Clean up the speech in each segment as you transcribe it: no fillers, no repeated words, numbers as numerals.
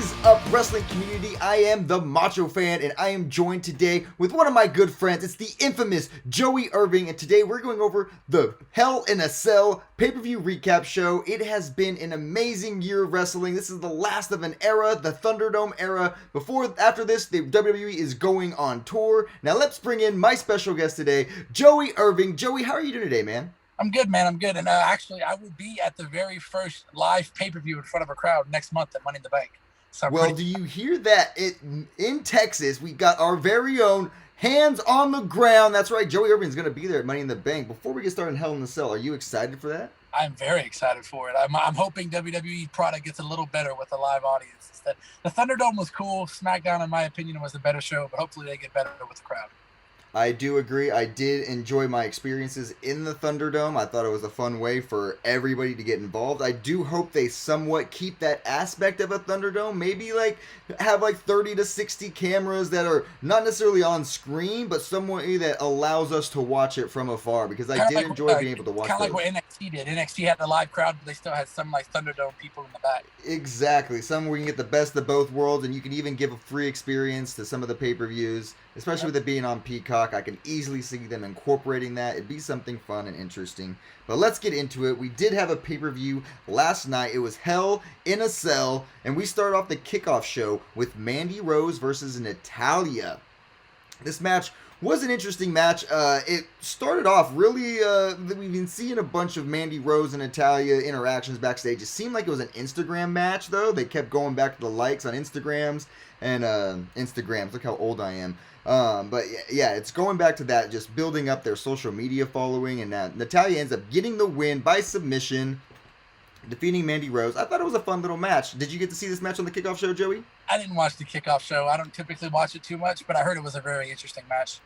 is up, wrestling community? I am the Macho Fan, and I am joined today with one of my good friends. It's the infamous Joey Irving, and today we're going over the Hell in a Cell pay-per-view recap show. It has been an amazing year of wrestling. This is the last of an era, the ThunderDome Era. After this, the WWE is going on tour. Now let's bring in my special guest today, Joey Irving. Joey, how are you doing today, man? I'm good, man. I'm good. And actually, I will be at the very first live pay-per-view in front of a crowd next month at Money in the Bank. So well, do you hear that? In Texas, we got our very own hands on the ground. That's right. Joey Irving is going to be there at Money in the Bank. Before we get started in Hell in the Cell, are you excited for that? I'm very excited for it. I'm hoping WWE product gets a little better with a live audience. The Thunderdome was cool. SmackDown, in my opinion, was the better show, but hopefully they get better with the crowd. I do agree. I did enjoy my experiences in the Thunderdome. I thought it was a fun way for everybody to get involved. I do hope they somewhat keep that aspect of a Thunderdome. Maybe have 30 to 60 cameras that are not necessarily on screen, but some way that allows us to watch it from afar, because I did enjoy being able to watch it. Kind of like what NXT did. NXT had a live crowd, but they still had some Thunderdome people in the back. Exactly. Some where you can get the best of both worlds, and you can even give a free experience to some of the pay-per-views, especially with it being on Peacock. I can easily see them incorporating that. It'd be something fun and interesting. But let's get into it. We did have a pay-per-view last night. It was Hell in a Cell, and we started off the kickoff show with Mandy Rose versus Natalya. This match was an interesting match. It started off really, we've been seeing a bunch of Mandy Rose and Natalya interactions backstage. It seemed like it was an Instagram match, though. They kept going back to the likes on Instagrams and Instagrams. Look how old I am. But yeah, it's going back to that, just building up their social media following, and Natalya ends up getting the win by submission, defeating Mandy Rose. I thought it was a fun little match. Did you get to see this match on the kickoff show, Joey? I didn't watch the kickoff show. I don't typically watch it too much, but I heard it was a very interesting match.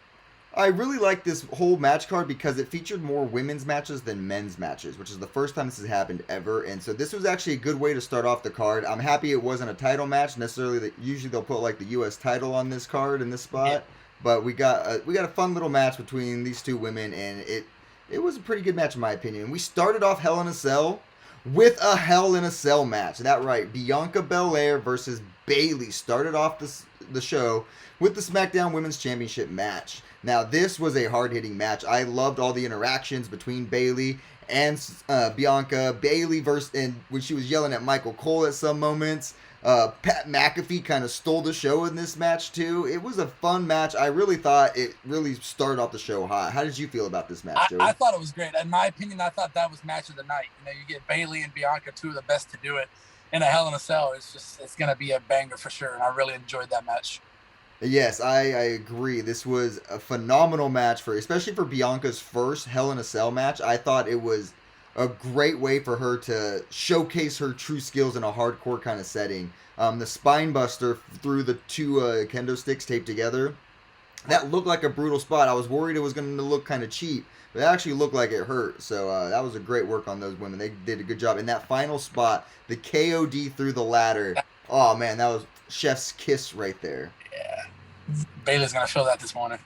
I really like this whole match card because it featured more women's matches than men's matches, which is the first time this has happened ever. And so this was actually a good way to start off the card. I'm happy it wasn't a title match necessarily. Usually they'll put the U.S. title on this card in this spot. Yeah. But we got a fun little match between these two women, and it was a pretty good match in my opinion. We started off Hell in a Cell with a Hell in a Cell match. That's right. Bianca Belair versus Bayley started off the show with the SmackDown Women's Championship match. Now, this was a hard-hitting match. I loved all the interactions between Bayley and Bianca. Bayley and when she was yelling at Michael Cole at some moments. Pat McAfee kind of stole the show in this match, too. It was a fun match. I really thought it really started off the show hot. How did you feel about this match, Joey? I thought it was great. In my opinion, I thought that was match of the night. You get Bayley and Bianca, two of the best to do it in a Hell in a Cell. It's going to be a banger for sure, and I really enjoyed that match. Yes, I agree. This was a phenomenal match, especially for Bianca's first Hell in a Cell match. I thought it was a great way for her to showcase her true skills in a hardcore kind of setting. The spine buster through the two kendo sticks taped together, that looked like a brutal spot. I was worried it was going to look kind of cheap, but it actually looked like it hurt. So that was a great work on those women. They did a good job. In that final spot, the KOD through the ladder. Oh, man, that was chef's kiss right there. Yeah. Bayley's going to feel that this morning.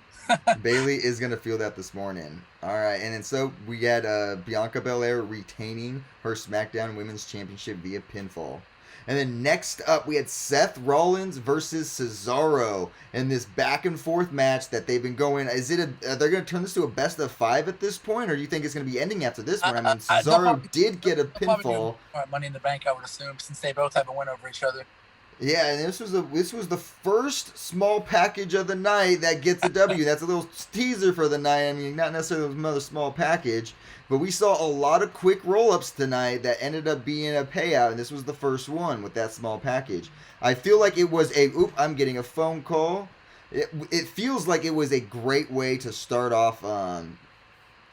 Bayley is going to feel that this morning. All right, and then so we had Bianca Belair retaining her SmackDown Women's Championship via pinfall. And then next up, we had Seth Rollins versus Cesaro in this back and forth match that they've been going. They're going to turn this to a best of 5 at this point, or do you think it's going to be ending after this one? I mean, Cesaro did get a pinfall. Money in the Bank, I would assume, since they both have a win over each other. Yeah, and this was the first small package of the night that gets a W. That's a little teaser for the night. I mean, not necessarily another small package, but we saw a lot of quick roll-ups tonight that ended up being a payout, and this was the first one with that small package. I feel like it was I'm getting a phone call. It feels like it was a great way to start off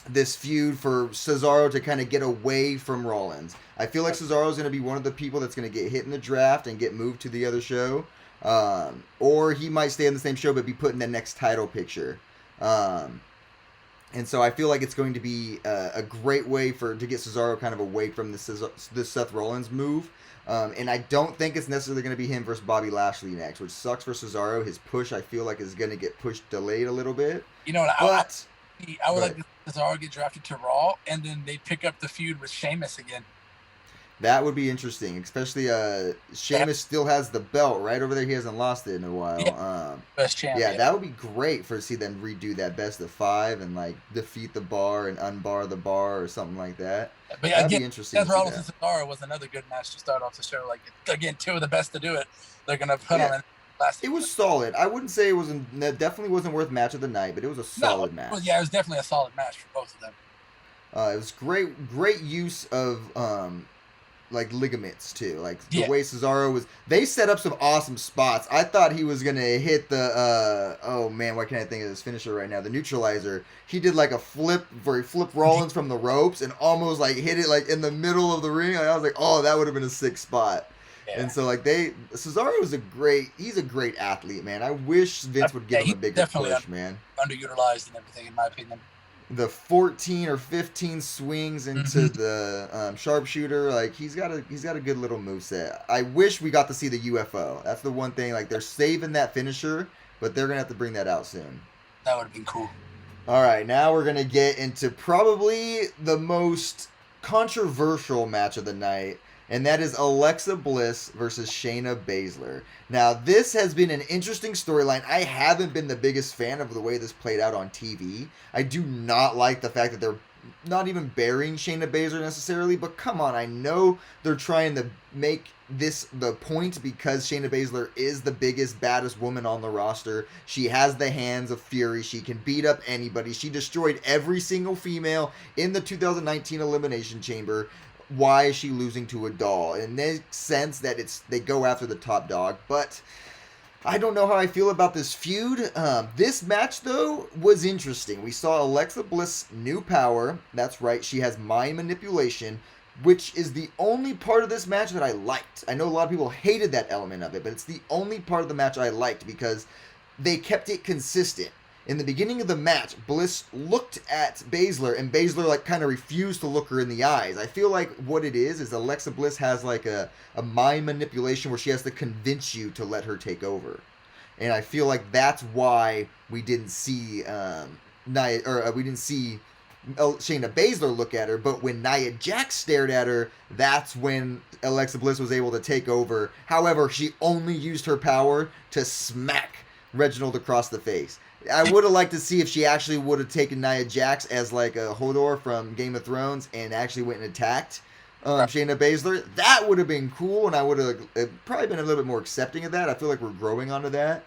this feud for Cesaro to kind of get away from Rollins. I feel like Cesaro is going to be one of the people that's going to get hit in the draft and get moved to the other show. Or he might stay on the same show but be put in the next title picture. And so I feel like it's going to be a great way to get Cesaro kind of away from this Seth Rollins move. And I don't think it's necessarily going to be him versus Bobby Lashley next, which sucks for Cesaro. His push, I feel like, is going to get delayed a little bit. You know what? I would like Cesaro get drafted to Raw, and then they pick up the feud with Sheamus again. That would be interesting, especially Sheamus still has the belt right over there. He hasn't lost it in a while. Yeah, best champ. Yeah, that would be great for see them redo that best of 5 and like defeat the bar and unbar the bar or something like that. But That'd again, be interesting. Seth Rollins and Cesaro was another good match to start off the show. Like again, 2 of the best to do it. They're gonna put on last. It was solid. I wouldn't say it wasn't. Definitely wasn't worth match of the night, but it was a solid match. Well, yeah, it was definitely a solid match for both of them. It was great use of like ligaments too. Like the way Cesaro was, they set up some awesome spots. I thought he was gonna hit the oh man, why can't I think of his finisher right now? The neutralizer. He did like a flip where he flipped Rollins from the ropes and almost like hit it like in the middle of the ring. Like, I was like, oh, that would have been a sick spot. Yeah. And so like Cesaro is he's a great athlete, man. I wish Vince would give him a bigger push, man. Underutilized and everything, in my opinion. The 14 or 15 swings into the sharpshooter, like he's got a good little moveset. I wish we got to see the UFO. That's the one thing. Like they're saving that finisher, but they're gonna have to bring that out soon. That would have been cool. All right, now we're gonna get into probably the most controversial match of the night. And that is Alexa Bliss versus Shayna Baslzer. Now, this has been an interesting storyline. I haven't been the biggest fan of the way this played out on TV. I do not like the fact that they're not even burying Shayna Baslzer necessarily, but come on, I know they're trying to make this the point because Shayna Baslzer is the biggest, baddest woman on the roster. She has the hands of fury. She can beat up anybody. She destroyed every single female in the 2019 Elimination Chamber. Why is she losing to a doll? It makes sense that they go after the top dog, but I don't know how I feel about this feud. This match, though, was interesting. We saw Alexa Bliss' new power. That's right, she has mind manipulation, which is the only part of this match that I liked. I know a lot of people hated that element of it, but it's the only part of the match I liked because they kept it consistent. In the beginning of the match, Bliss looked at Baslzer, and Baslzer like kind of refused to look her in the eyes. I feel like what it is Alexa Bliss has like a mind manipulation where she has to convince you to let her take over. And I feel like that's why we didn't see Shayna Baslzer look at her, but when Nia Jax stared at her, that's when Alexa Bliss was able to take over. However, she only used her power to smack Reginald across the face. I would have liked to see if she actually would have taken Nia Jax as like a Hodor from Game of Thrones and actually went and attacked Shayna Baslzer. That would have been cool, and I would have probably been a little bit more accepting of that. I feel like we're growing onto that,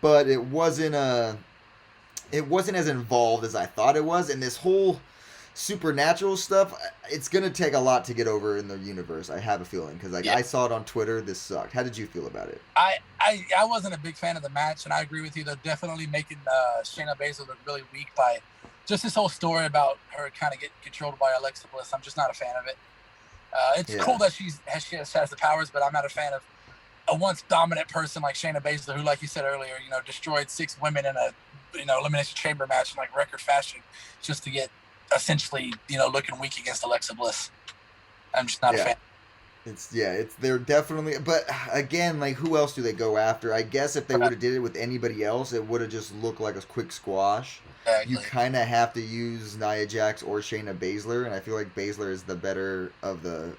but it wasn't as involved as I thought it was. And this whole supernatural stuff, it's gonna take a lot to get over in the universe. I have a feeling because I saw it on Twitter. This sucked. How did you feel about it? I wasn't a big fan of the match, and I agree with you. They're definitely making Shayna Baslzer look really weak by just this whole story about her kind of getting controlled by Alexa Bliss. I'm just not a fan of it. It's cool that she has the powers, but I'm not a fan of a once dominant person like Shayna Baslzer, who, like you said earlier, destroyed 6 women in a elimination chamber match in like record fashion just to get essentially looking weak against Alexa Bliss. I'm just not a fan. They're definitely, but again, like who else do they go after? I guess if they would have did it with anybody else, it would have just looked like a quick squash. Exactly. You kind of have to use Nia Jax or Shayna Baslzer, and I feel like Baslzer is the better of the.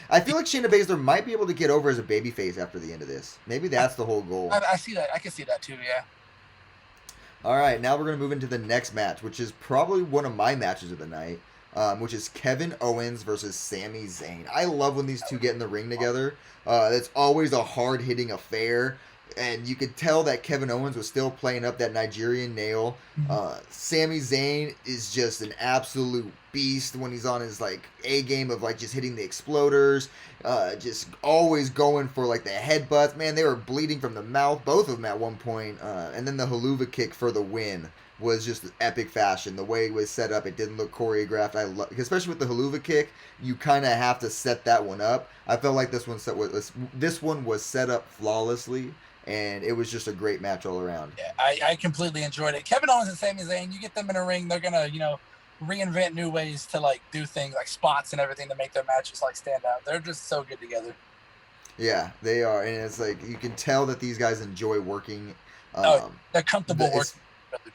I feel like Shayna Baslzer might be able to get over as a babyface after the end of this. Maybe that's the whole goal. I see that. I can see that too. Yeah. All right, now we're going to move into the next match, which is probably one of my matches of the night, which is Kevin Owens versus Sami Zayn. I love when these two get in the ring together. It's always a hard-hitting affair, and you could tell that Kevin Owens was still playing up that Nigerian nail. Sami Zayn is just an absolute beast when he's on his like A game of like just hitting the exploders, just always going for like the headbutts. Man, they were bleeding from the mouth, both of them at one point. And then the haluva kick for the win was just epic fashion. The way it was set up, it didn't look choreographed. Especially with the haluva kick, you kind of have to set that one up. I felt like this one was set up flawlessly. And it was just a great match all around. Yeah, I completely enjoyed it. Kevin Owens and Sami Zayn, you get them in a ring, they're gonna, reinvent new ways to like do things like spots and everything to make their matches like stand out. They're just so good together. Yeah, they are, and it's like you can tell that these guys enjoy working. They're comfortable working.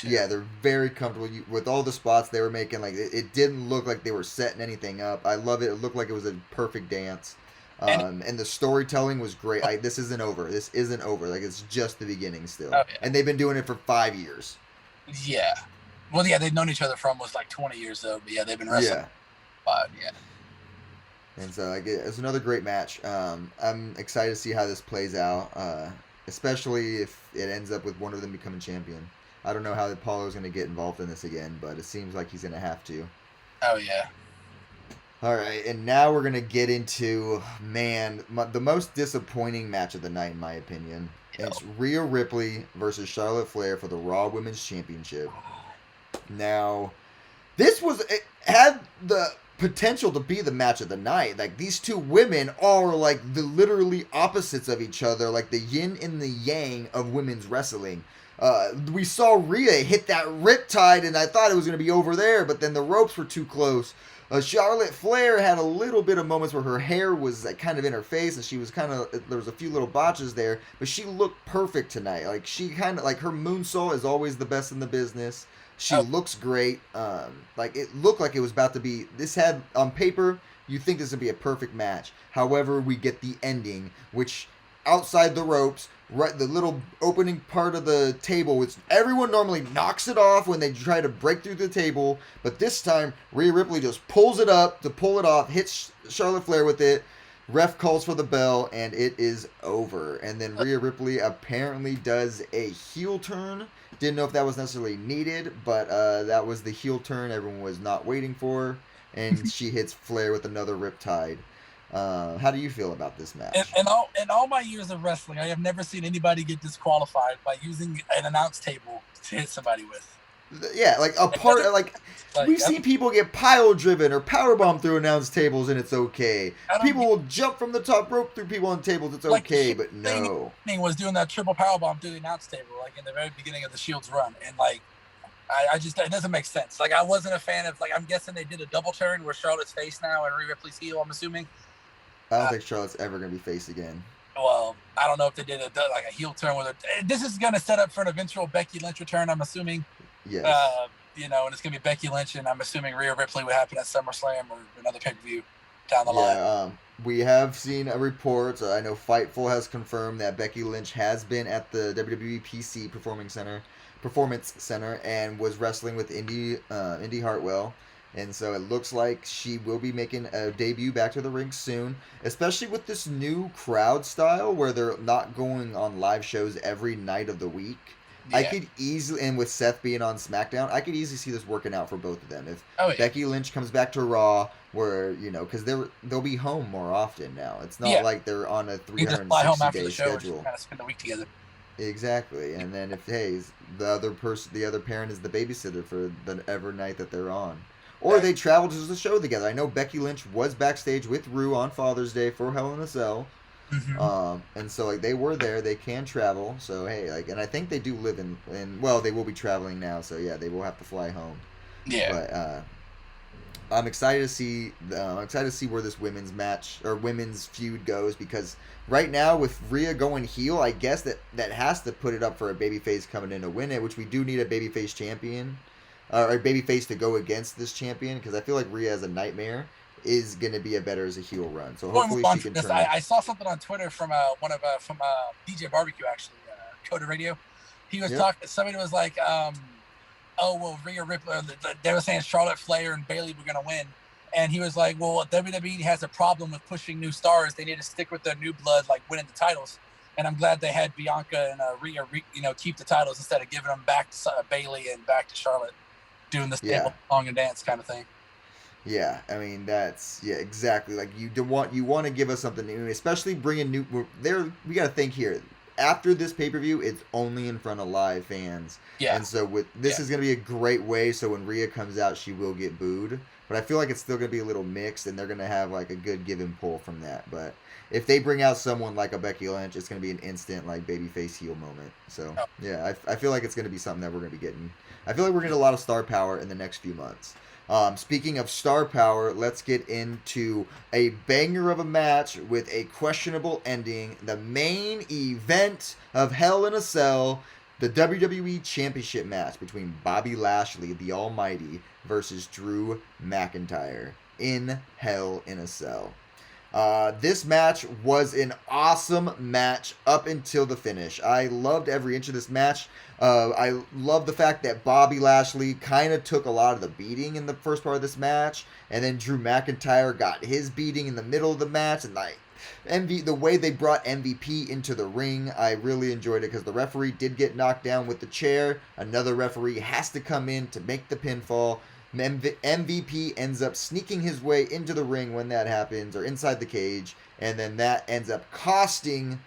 Yeah, they're very comfortable with all the spots they were making. Like it didn't look like they were setting anything up. I love it. It looked like it was a perfect dance. And the storytelling was great. This isn't over. This isn't over. Like, it's just the beginning still. Oh, yeah. And they've been doing it for 5 years. Yeah. Well, yeah, they've known each other for almost like 20 years, though. But yeah, they've been wrestling. Yeah. 5, yeah. And so, like, it's another great match. I'm excited to see how this plays out, especially if it ends up with one of them becoming champion. I don't know how Apollo's going to get involved in this again, but it seems like he's going to have to. Oh, yeah. All right, and now we're going to get into, the most disappointing match of the night, in my opinion. Yep. It's Rhea Ripley versus Charlotte Flair for the Raw Women's Championship. Now, it had the potential to be the match of the night. Like, these two women are like the literally opposites of each other, like the yin and the yang of women's wrestling. We saw Rhea hit that riptide, and I thought it was going to be over there, but then the ropes were too close. Charlotte Flair had a little bit of moments where her hair was like kind of in her face, and she was there was a few little botches there, but she looked perfect tonight. Like, she kind of, like, her moonsault is always the best in the business. She looks great. Like, it looked like it was about to be, on paper, you think this would be a perfect match. However, we get the ending, which outside the ropes, right, the little opening part of the table, which everyone normally knocks it off when they try to break through the table, but this time Rhea Ripley just pulls it up to pull it off, hits Charlotte Flair with it. Ref calls for the bell, and it is over. And then Rhea Ripley apparently does a heel turn. Didn't know if that was necessarily needed, but that was the heel turn everyone was not waiting for, and she hits Flair with another riptide. How do you feel about this match? In all my years of wrestling, I have never seen anybody get disqualified by using an announce table to hit somebody with. Yeah, like we've seen people get pile driven or powerbombed through announce tables, and it's okay. People will jump from the top rope through people on tables, it's okay, but no. Thing was doing that triple powerbomb through the announce table, like in the very beginning of the Shield's run, and like I just, it doesn't make sense. Like, I wasn't a fan of, like, I'm guessing they did a double turn where Charlotte's face now and Rhea Ripley's heel, I'm assuming. I don't think Charlotte's ever going to be face again. Well, I don't know if they did a heel turn with it. This is going to set up for an eventual Becky Lynch return, I'm assuming. Yes. And it's going to be Becky Lynch, and I'm assuming Rhea Ripley would happen at SummerSlam or another pay-per-view down the line. We have seen a report. I know Fightful has confirmed that Becky Lynch has been at the WWE PC Performance Center and was wrestling with Indy Hartwell. And so it looks like she will be making a debut back to the ring soon, especially with this new crowd style where they're not going on live shows every night of the week. Yeah. I could easily, and with Seth being on SmackDown, I could easily see this working out for both of them. If Becky Lynch comes back to Raw, where, because they'll be home more often now. It's not like they're on a 360-day schedule. Kind of spend the week together. Exactly, and then if the other parent is the babysitter for the every night that they're on. Or they travel to the show together. I know Becky Lynch was backstage with Rue on Father's Day for Hell in a Cell. Mm-hmm. And so, like, they were there. They can travel. So, hey, like, and I think they do live in well, they will be traveling now. So, yeah, they will have to fly home. Yeah. But I'm excited to see where this women's match or women's feud goes, because right now with Rhea going heel, I guess that has to put it up for a babyface coming in to win it, which we do need a babyface champion. Or a babyface to go against this champion, because I feel like Rhea as a nightmare is going to be better as a heel run. So hopefully she can turn. I saw something on Twitter from DJ Barbecue, actually, Coda Radio. He was talking. Somebody was like, Rhea Ripley. They were saying Charlotte Flair and Bayley were going to win, and he was like, well, WWE has a problem with pushing new stars. They need to stick with their new blood, like winning the titles. And I'm glad they had Bianca and Rhea, keep the titles instead of giving them back to Bayley and back to Charlotte, doing the song and dance kind of thing. Yeah, I mean, that's exactly. Like, you want to give us something new, especially bringing new. We got to think here. After this pay-per-view, it's only in front of live fans. Yeah. And so this is going to be a great way. So when Rhea comes out, she will get booed. But I feel like it's still going to be a little mixed, and they're going to have like a good give and pull from that. But if they bring out someone like a Becky Lynch, it's going to be an instant like babyface heel moment. So I feel like it's going to be something that we're going to be getting. I feel like we're going to get a lot of star power in the next few months. Speaking of star power, let's get into a banger of a match with a questionable ending. The main event of Hell in a Cell, the WWE Championship match between Bobby Lashley, the Almighty, versus Drew McIntyre in Hell in a Cell. This match was an awesome match up until the finish. I loved every inch of this match. I love the fact that Bobby Lashley kind of took a lot of the beating in the first part of this match, and then Drew McIntyre got his beating in the middle of the match, and like the way they brought MVP into the ring, I really enjoyed it because the referee did get knocked down with the chair. Another referee has to come in to make the pinfall. MVP ends up sneaking his way into the ring when that happens, or inside the cage, and then that ends up costing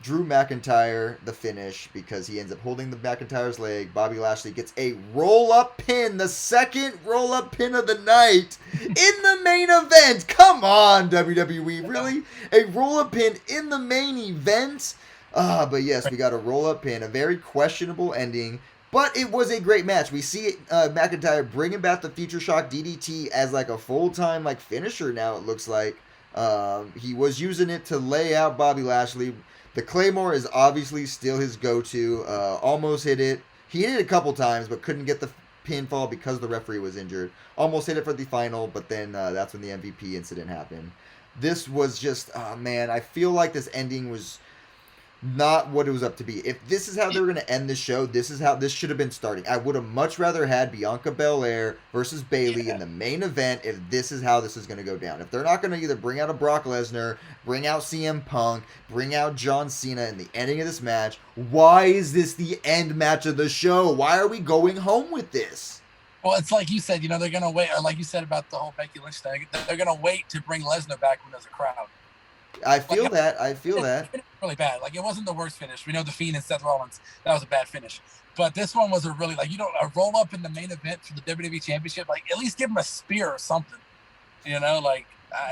Drew McIntyre the finish because he ends up holding the McIntyre's leg. Bobby Lashley gets a roll-up pin, the second roll-up pin of the night in the main event. Come on, WWE, really? A roll-up pin in the main event? But yes, we got a roll-up pin, a very questionable ending. But it was a great match. We see McIntyre bringing back the Future Shock DDT as like a full-time like finisher now, it looks like. He was using it to lay out Bobby Lashley. The Claymore is obviously still his go-to. Almost hit it. He hit it a couple times, but couldn't get the pinfall because the referee was injured. Almost hit it for the final, but then that's when the MVP incident happened. This was just, man, I feel like this ending was not what it was up to be. If this is how they were going to end the show, this is how this should have been starting. I would have much rather had Bianca Belair versus Bayley in the main event if this is how this is going to go down. If they're not going to either bring out a Brock Lesnar, bring out CM Punk, bring out John Cena in the ending of this match, why is this the end match of the show? Why are we going home with this? Well, it's like you said, they're going to wait, or like you said about the whole Becky Lynch thing, they're going to wait to bring Lesnar back when there's a crowd. I feel that. Really bad. Like, it wasn't the worst finish. We know The Fiend and Seth Rollins, that was a bad finish. But this one was a really, like, a roll up in the main event for the WWE Championship. Like, at least give him a spear or something.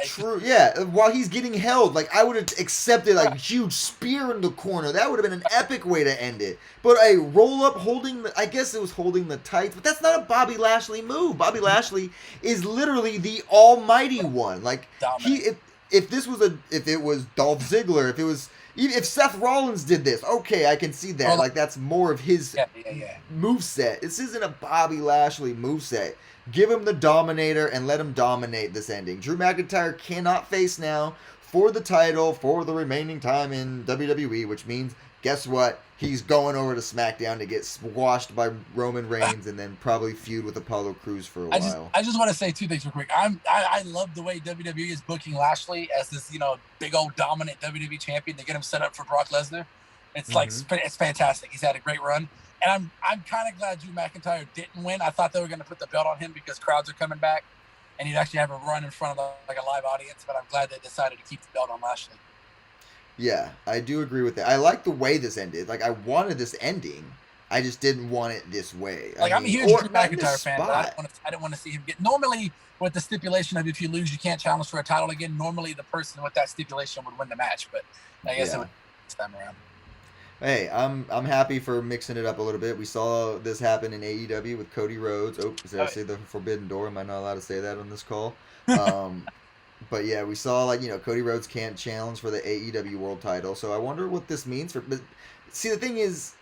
True, yeah. While he's getting held, like, I would have accepted like a huge spear in the corner. That would have been an epic way to end it. But a roll up I guess it was holding the tights, but that's not a Bobby Lashley move. Bobby Lashley is literally the almighty one. Like, if it was Dolph Ziggler, if Seth Rollins did this, okay, I can see that. Like, that's more of his moveset. This isn't a Bobby Lashley moveset. Give him the Dominator and let him dominate this ending. Drew McIntyre cannot face now for the title for the remaining time in WWE, which means, guess what? He's going over to SmackDown to get squashed by Roman Reigns and then probably feud with Apollo Crews for a while. I just want to say two things real quick. I love the way WWE is booking Lashley as this, big old dominant WWE champion to get him set up for Brock Lesnar. It's like, it's fantastic. He's had a great run. And I'm kind of glad Drew McIntyre didn't win. I thought they were going to put the belt on him because crowds are coming back and he'd actually have a run in front of like a live audience. But I'm glad they decided to keep the belt on Lashley. Yeah, I do agree with that. I like the way this ended. Like, I wanted this ending. I just didn't want it this way. I'm a huge Drew McIntyre fan, but I didn't want to see him get... Normally, with the stipulation of if you lose, you can't challenge for a title again, normally the person with that stipulation would win the match. But I guess it would this time around. Hey, I'm happy for mixing it up a little bit. We saw this happen in AEW with Cody Rhodes. Oh, did I say the forbidden door? Am I not allowed to say that on this call? But yeah, we saw Cody Rhodes can't challenge for the AEW World Title. So I wonder what this means for. But see, the thing is,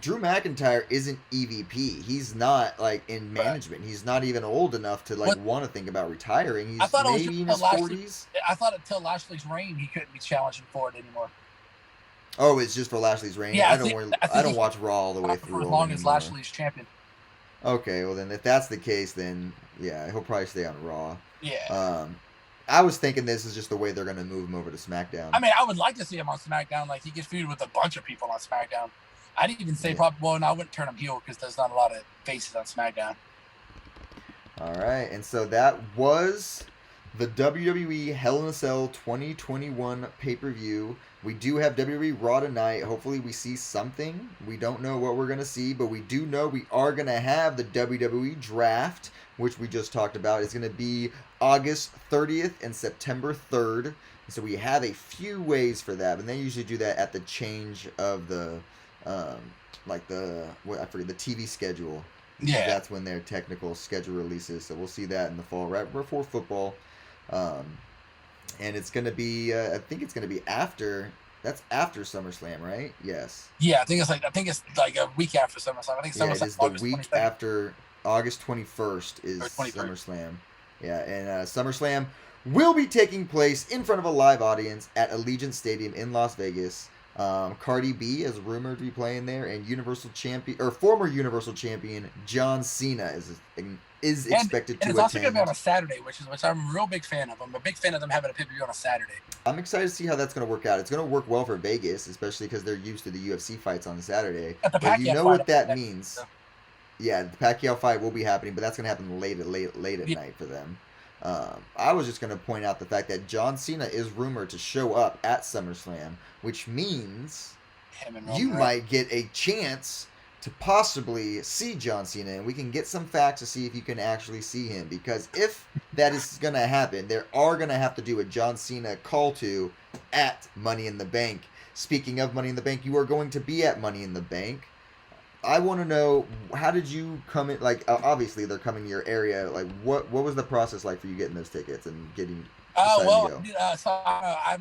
Drew McIntyre isn't EVP. He's not in management. He's not even old enough to want to think about retiring. He's maybe in his 40s. I thought until Lashley's reign, he couldn't be challenging for it anymore. Oh, it's just for Lashley's reign. Yeah, I don't watch Raw all the way through. For as long as Lashley's champion. Okay, well then, if that's the case, then yeah, he'll probably stay on Raw. Yeah. I was thinking this is just the way they're going to move him over to SmackDown. I mean, I would like to see him on SmackDown. Like, he gets feuded with a bunch of people on SmackDown. I'd even say I wouldn't turn him heel because there's not a lot of faces on SmackDown. All right, and so that was the WWE Hell in a Cell 2021 pay-per-view. We do have WWE Raw tonight. Hopefully we see something. We don't know what we're going to see, but we do know we are going to have the WWE Draft, which we just talked about. It's going to be August 30th and September 3rd. So we have a few ways for that, and they usually do that at the change of the, the TV schedule. Yeah. That's when their technical schedule releases. So we'll see that in the fall, right before football. And it's going to be, I think it's going to be after SummerSlam, right? Yes. Yeah, I think it's like a week after SummerSlam. I think SummerSlam it is the week after August 21st is SummerSlam. Yeah, and SummerSlam will be taking place in front of a live audience at Allegiant Stadium in Las Vegas. Cardi B is rumored to be playing there, and former Universal Champion John Cena is expected and to it's also going to be on attend. a Saturday, which I'm a real big fan of. I'm a big fan of them having a pay-per-view on a Saturday. I'm excited to see how that's going to work out. It's going to work well for Vegas, especially because they're used to the UFC fights on Saturday. At the But you Pacquiao know fight, what that means. Yeah, the Pacquiao fight will be happening, but that's going to happen late at night for them. I was just going to point out the fact that John Cena is rumored to show up at SummerSlam, which means you might get a chance to possibly see John Cena, and we can get some facts to see if you can actually see him. Because if that is going to happen, they are going to have to do a John Cena call to at Money in the Bank. Speaking of Money in the Bank, you are going to be at Money in the Bank. I want to know, how did you come in? Like, obviously they're coming to your area. Like, what was the process like for you getting those tickets and getting? So I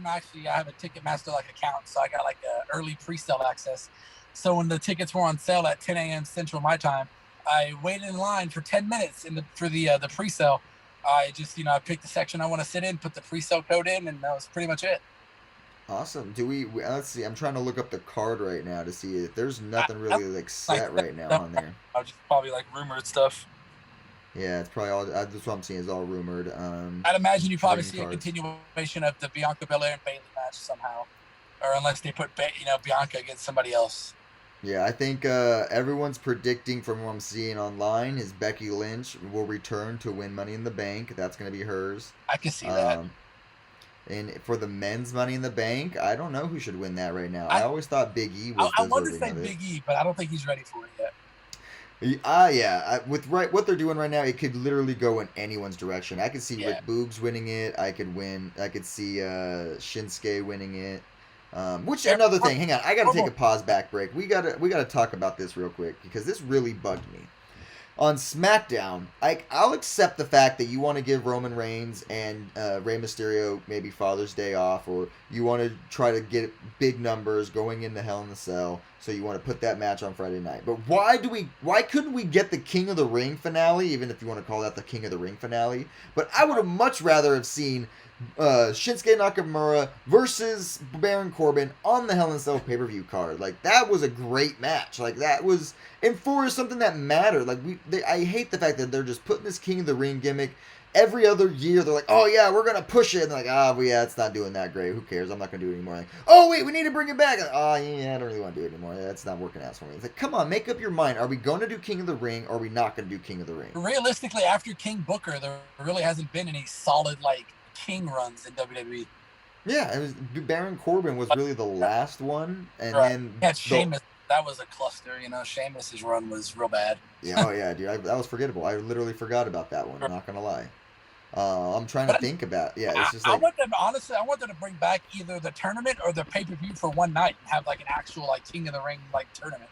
have a Ticketmaster account, so I got early pre-sale access. So when the tickets were on sale at 10 a.m. Central my time, I waited in line for 10 minutes for the pre-sale. I just I picked the section I want to sit in, put the pre-sale code in, and that was pretty much it. Awesome. Let's see. I'm trying to look up the card right now to see if there's nothing really set right now on there. I'll just probably rumored stuff. Yeah, it's probably all. That's what I'm seeing is all rumored. I'd imagine you probably see a continuation of the Bianca Belair and Bayley match somehow, or unless they put Bianca against somebody else. Yeah, I think everyone's predicting from what I'm seeing online is Becky Lynch will return to win Money in the Bank. That's going to be hers. I can see that. And for the men's Money in the Bank, I don't know who should win that right now. I always thought Big E was deserving of it. I wanted to say Big E, but I don't think he's ready for it yet. Yeah. With what they're doing right now, it could literally go in anyone's direction. I could see Rick Boogs winning it. I could see Shinsuke winning it. Another thing. Hang on, I gotta take a pause back break. We gotta talk about this real quick because this really bugged me. On SmackDown, I'll accept the fact that you want to give Roman Reigns and Rey Mysterio maybe Father's Day off, or you want to try to get big numbers going into Hell in a Cell, so you want to put that match on Friday night. But why couldn't we get the King of the Ring finale, even if you want to call that the King of the Ring finale? But I would have much rather have seen Shinsuke Nakamura versus Baron Corbin on the Hell in a Cell pay-per-view card. That was a great match. That was, and for something that mattered. I hate the fact that they're just putting this King of the Ring gimmick every other year. They're like, oh yeah, we're gonna push it, and they're like, it's not doing that great. Who cares? I'm not gonna do it anymore. Oh wait, we need to bring it back. Oh yeah, I don't really want to do it anymore. That's not working out for me. It's like, come on, make up your mind. Are we going to do King of the Ring, or are we not going to do King of the Ring? Realistically, after King Booker, there really hasn't been any solid King runs in WWE. Yeah, Baron Corbin was really the last one, and then Sheamus. That was a cluster. Sheamus's run was real bad. Yeah, dude, that was forgettable. I literally forgot about that one. I'm not gonna lie. I'm trying to think about. Yeah, it's just I want them to bring back either the tournament or the pay-per-view for one night and have an actual King of the Ring tournament.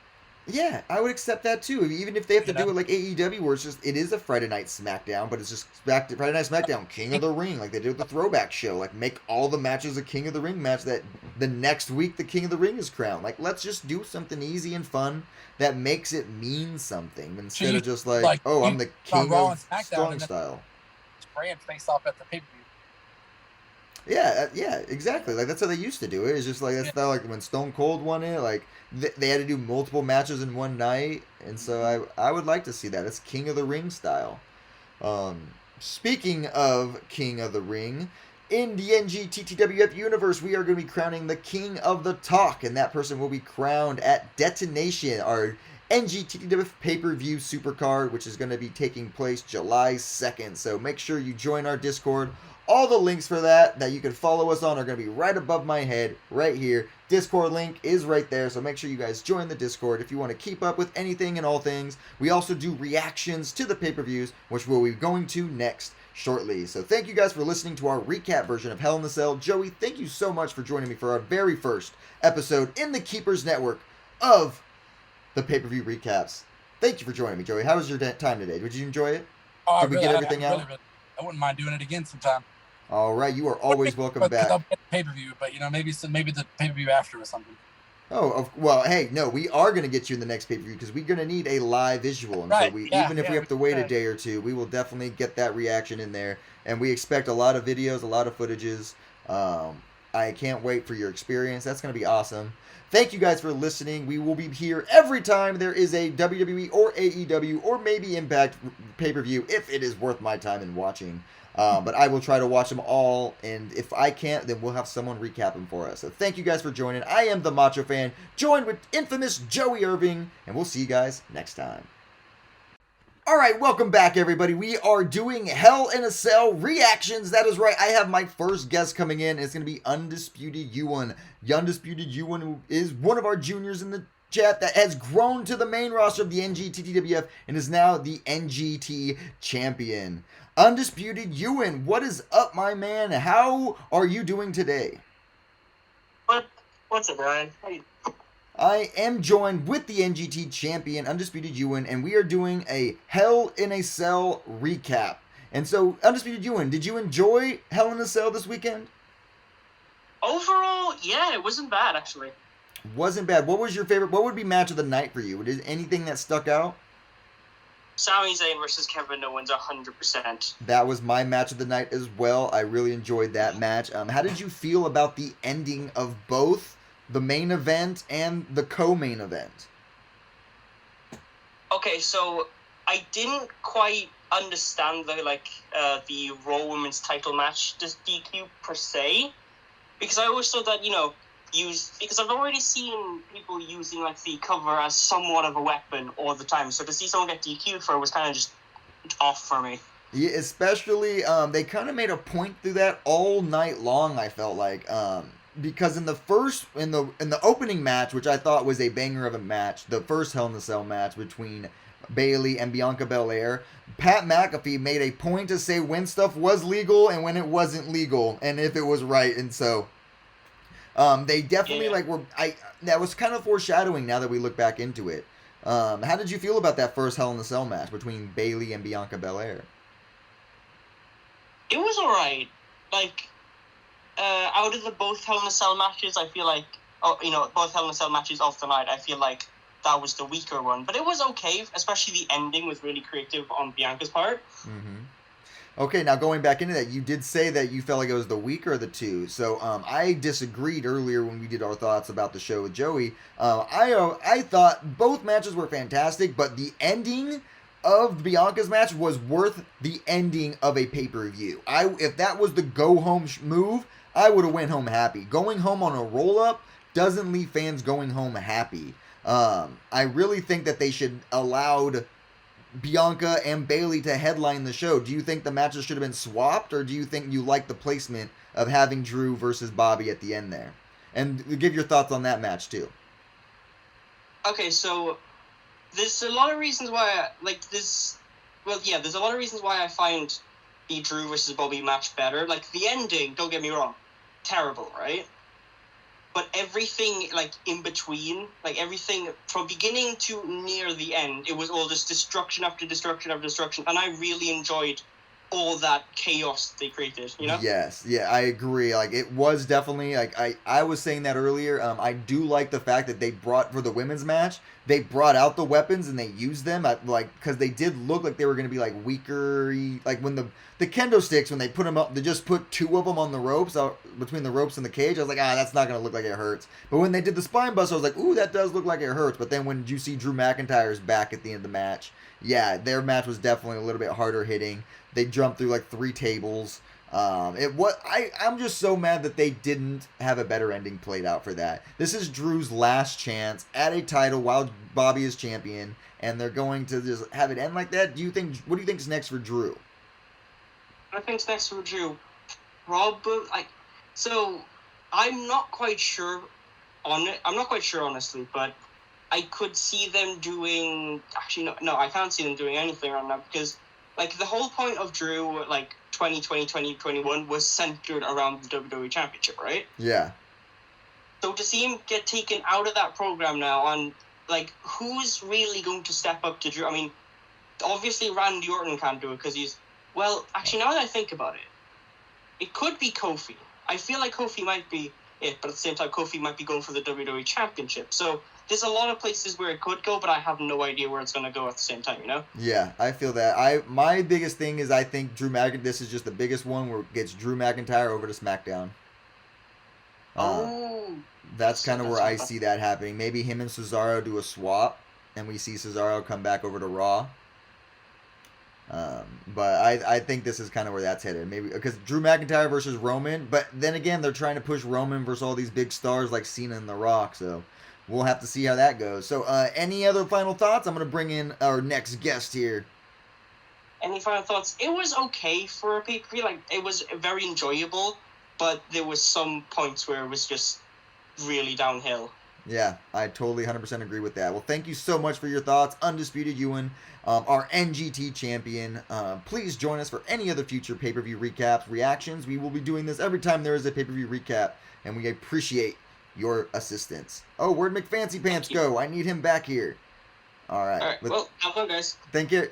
Yeah, I would accept that too. Even if they have to do it like AEW, where it is a Friday Night SmackDown, but it's just Friday Night SmackDown, King of the Ring, like they did with the Throwback Show. Make all the matches a King of the Ring match. That the next week the King of the Ring is crowned. Let's just do something easy and fun that makes it mean something instead of just I'm the King of Strong Style. Brand face off at the pay-per-view. Yeah, exactly. That's how they used to do it. It's just that's not when Stone Cold won it. They had to do multiple matches in one night, and so I would like to see that. It's King of the Ring style. Speaking of King of the Ring, in the NGTTWF universe, we are going to be crowning the King of the Talk, and that person will be crowned at Detonation, our NGTTWF pay-per-view supercard, which is going to be taking place July 2nd. So make sure you join our Discord. All the links for that you can follow us on are going to be right above my head, right here. Discord link is right there, so make sure you guys join the Discord if you want to keep up with anything and all things. We also do reactions to the pay-per-views, which we'll be going to next shortly. So thank you guys for listening to our recap version of Hell in a Cell. Joey, thank you so much for joining me for our very first episode in the Keepers Network of the pay-per-view recaps. Thank you for joining me, Joey. How was your time today? Did you enjoy it? Did we get everything out? I wouldn't mind doing it again sometime. All right, you are always welcome back. I'll get the pay-per-view, but maybe the pay-per-view after or something. Oh, well, hey, no, we are going to get you in the next pay-per-view because we're going to need a live visual. And so Right. we, Yeah. even if we Yeah. have to wait a day or two, we will definitely get that reaction in there. And we expect a lot of videos, a lot of footages. I can't wait for your experience. That's going to be awesome. Thank you guys for listening. We will be here every time there is a WWE or AEW or maybe Impact pay-per-view if it is worth my time in watching. But I will try to watch them all, and if I can't, then we'll have someone recap them for us. So thank you guys for joining. I am the Macho Fan, joined with infamous Joey Irving, and we'll see you guys next time. All right, welcome back, everybody. We are doing Hell in a Cell reactions. That is right. I have my first guest coming in. It's going to be UndisputedIwan. UndisputedIwan is one of our juniors in the chat that has grown to the main roster of the NGTTWF and is now the NGT champion. UndisputedIwan, what is up, my man? How are you doing today? What's up, Ryan? How you? I am joined with the NGT champion, UndisputedIwan, and we are doing a Hell in a Cell recap. And so, UndisputedIwan, did you enjoy Hell in a Cell this weekend? Overall, yeah, it wasn't bad, actually. Wasn't bad. What was your favorite? What would be match of the night for you? Is anything that stuck out? Sami Zayn versus Kevin Owens, 100%. That was my match of the night as well. I really enjoyed that match. How did you feel about the ending of both the main event and the co-main event? Okay, so I didn't quite understand the Raw Women's title match, just DQ per se, because I always thought that, because I've already seen people using the cover as somewhat of a weapon all the time, so to see someone get DQ'd for it was kind of just off for me. Yeah, especially they kind of made a point through that all night long. I felt like because in the opening match, which I thought was a banger of a match, the first Hell in a Cell match between Bayley and Bianca Belair, Pat McAfee made a point to say when stuff was legal and when it wasn't legal, and if it was right, and so. They definitely that was kind of foreshadowing now that we look back into it. How did you feel about that first Hell in a Cell match between Bayley and Bianca Belair? It was alright. Out of the both Hell in a Cell matches, I feel both Hell in a Cell matches of the night, I feel like that was the weaker one. But it was okay, especially the ending was really creative on Bianca's part. Mm-hmm. Okay, now going back into that, you did say that you felt like it was the weaker of the two. So I disagreed earlier when we did our thoughts about the show with Joey. I thought both matches were fantastic, but the ending of Bianca's match was worth the ending of a pay-per-view. If that was the go-home move, I would have went home happy. Going home on a roll-up doesn't leave fans going home happy. I really think that they should allowed Bianca and Bayley to headline the show. Do you think the matches should have been swapped, or do you think you like the placement of having Drew versus Bobby at the end there? And give your thoughts on that match too. Okay, so there's a lot of reasons why there's a lot of reasons why I find the Drew versus Bobby match better. The ending, don't get me wrong, terrible, right? But everything in between, everything from beginning to near the end, it was all just destruction after destruction after destruction, and I really enjoyed all that chaos they created, Yes, yeah, I agree. It was definitely, I was saying that earlier, I do like the fact that they brought, for the women's match, they brought out the weapons and they used them, because they did look like they were going to be, weaker, when the kendo sticks, when they put them up, they just put two of them on the ropes, between the ropes and the cage, I was like, that's not going to look like it hurts. But when they did the spine buster, I was like, ooh, that does look like it hurts. But then when you see Drew McIntyre's back at the end of the match, yeah, their match was definitely a little bit harder hitting. They jumped through 3 tables. I'm just so mad that they didn't have a better ending played out for that. This is Drew's last chance at a title while Bobby is champion, and they're going to just have it end like that. What do you think is next for Drew? I think's next for Drew, so I'm not quite sure on it. I'm not quite sure, honestly, but I could see them doing. Actually, no, I can't see them doing anything on that because, the whole point of Drew, 2020, 2021 was centered around the WWE Championship, right? Yeah. So to see him get taken out of that program now, on who's really going to step up to Drew? I mean, obviously Randy Orton can't do it because he's. Well, actually, now that I think about it, it could be Kofi. I feel like Kofi might be it, but at the same time, Kofi might be going for the WWE Championship. So there's a lot of places where it could go, but I have no idea where it's going to go at the same time, you know? Yeah, I feel that. My biggest thing is I think Drew McIntyre, this is just the biggest one where it gets Drew McIntyre over to SmackDown. That's kind of where I see that happening. Maybe him and Cesaro do a swap, and we see Cesaro come back over to Raw. But I think this is kind of where that's headed. Maybe because Drew McIntyre versus Roman, but then again, they're trying to push Roman versus all these big stars like Cena and The Rock, so we'll have to see how that goes. So, any other final thoughts? I'm going to bring in our next guest here. Any final thoughts? It was okay for a pay-per-view. Like, it was very enjoyable, but there was some points where it was just really downhill. Yeah, I totally 100% agree with that. Well, thank you so much for your thoughts. UndisputedIwan, our NGT champion. Please join us for any other future pay-per-view recaps, reactions. We will be doing this every time there is a pay-per-view recap, and we appreciate your assistance. Oh, where'd McFancy Pants go? I need him back here. All right. All right, well, have fun, guys. Thank you.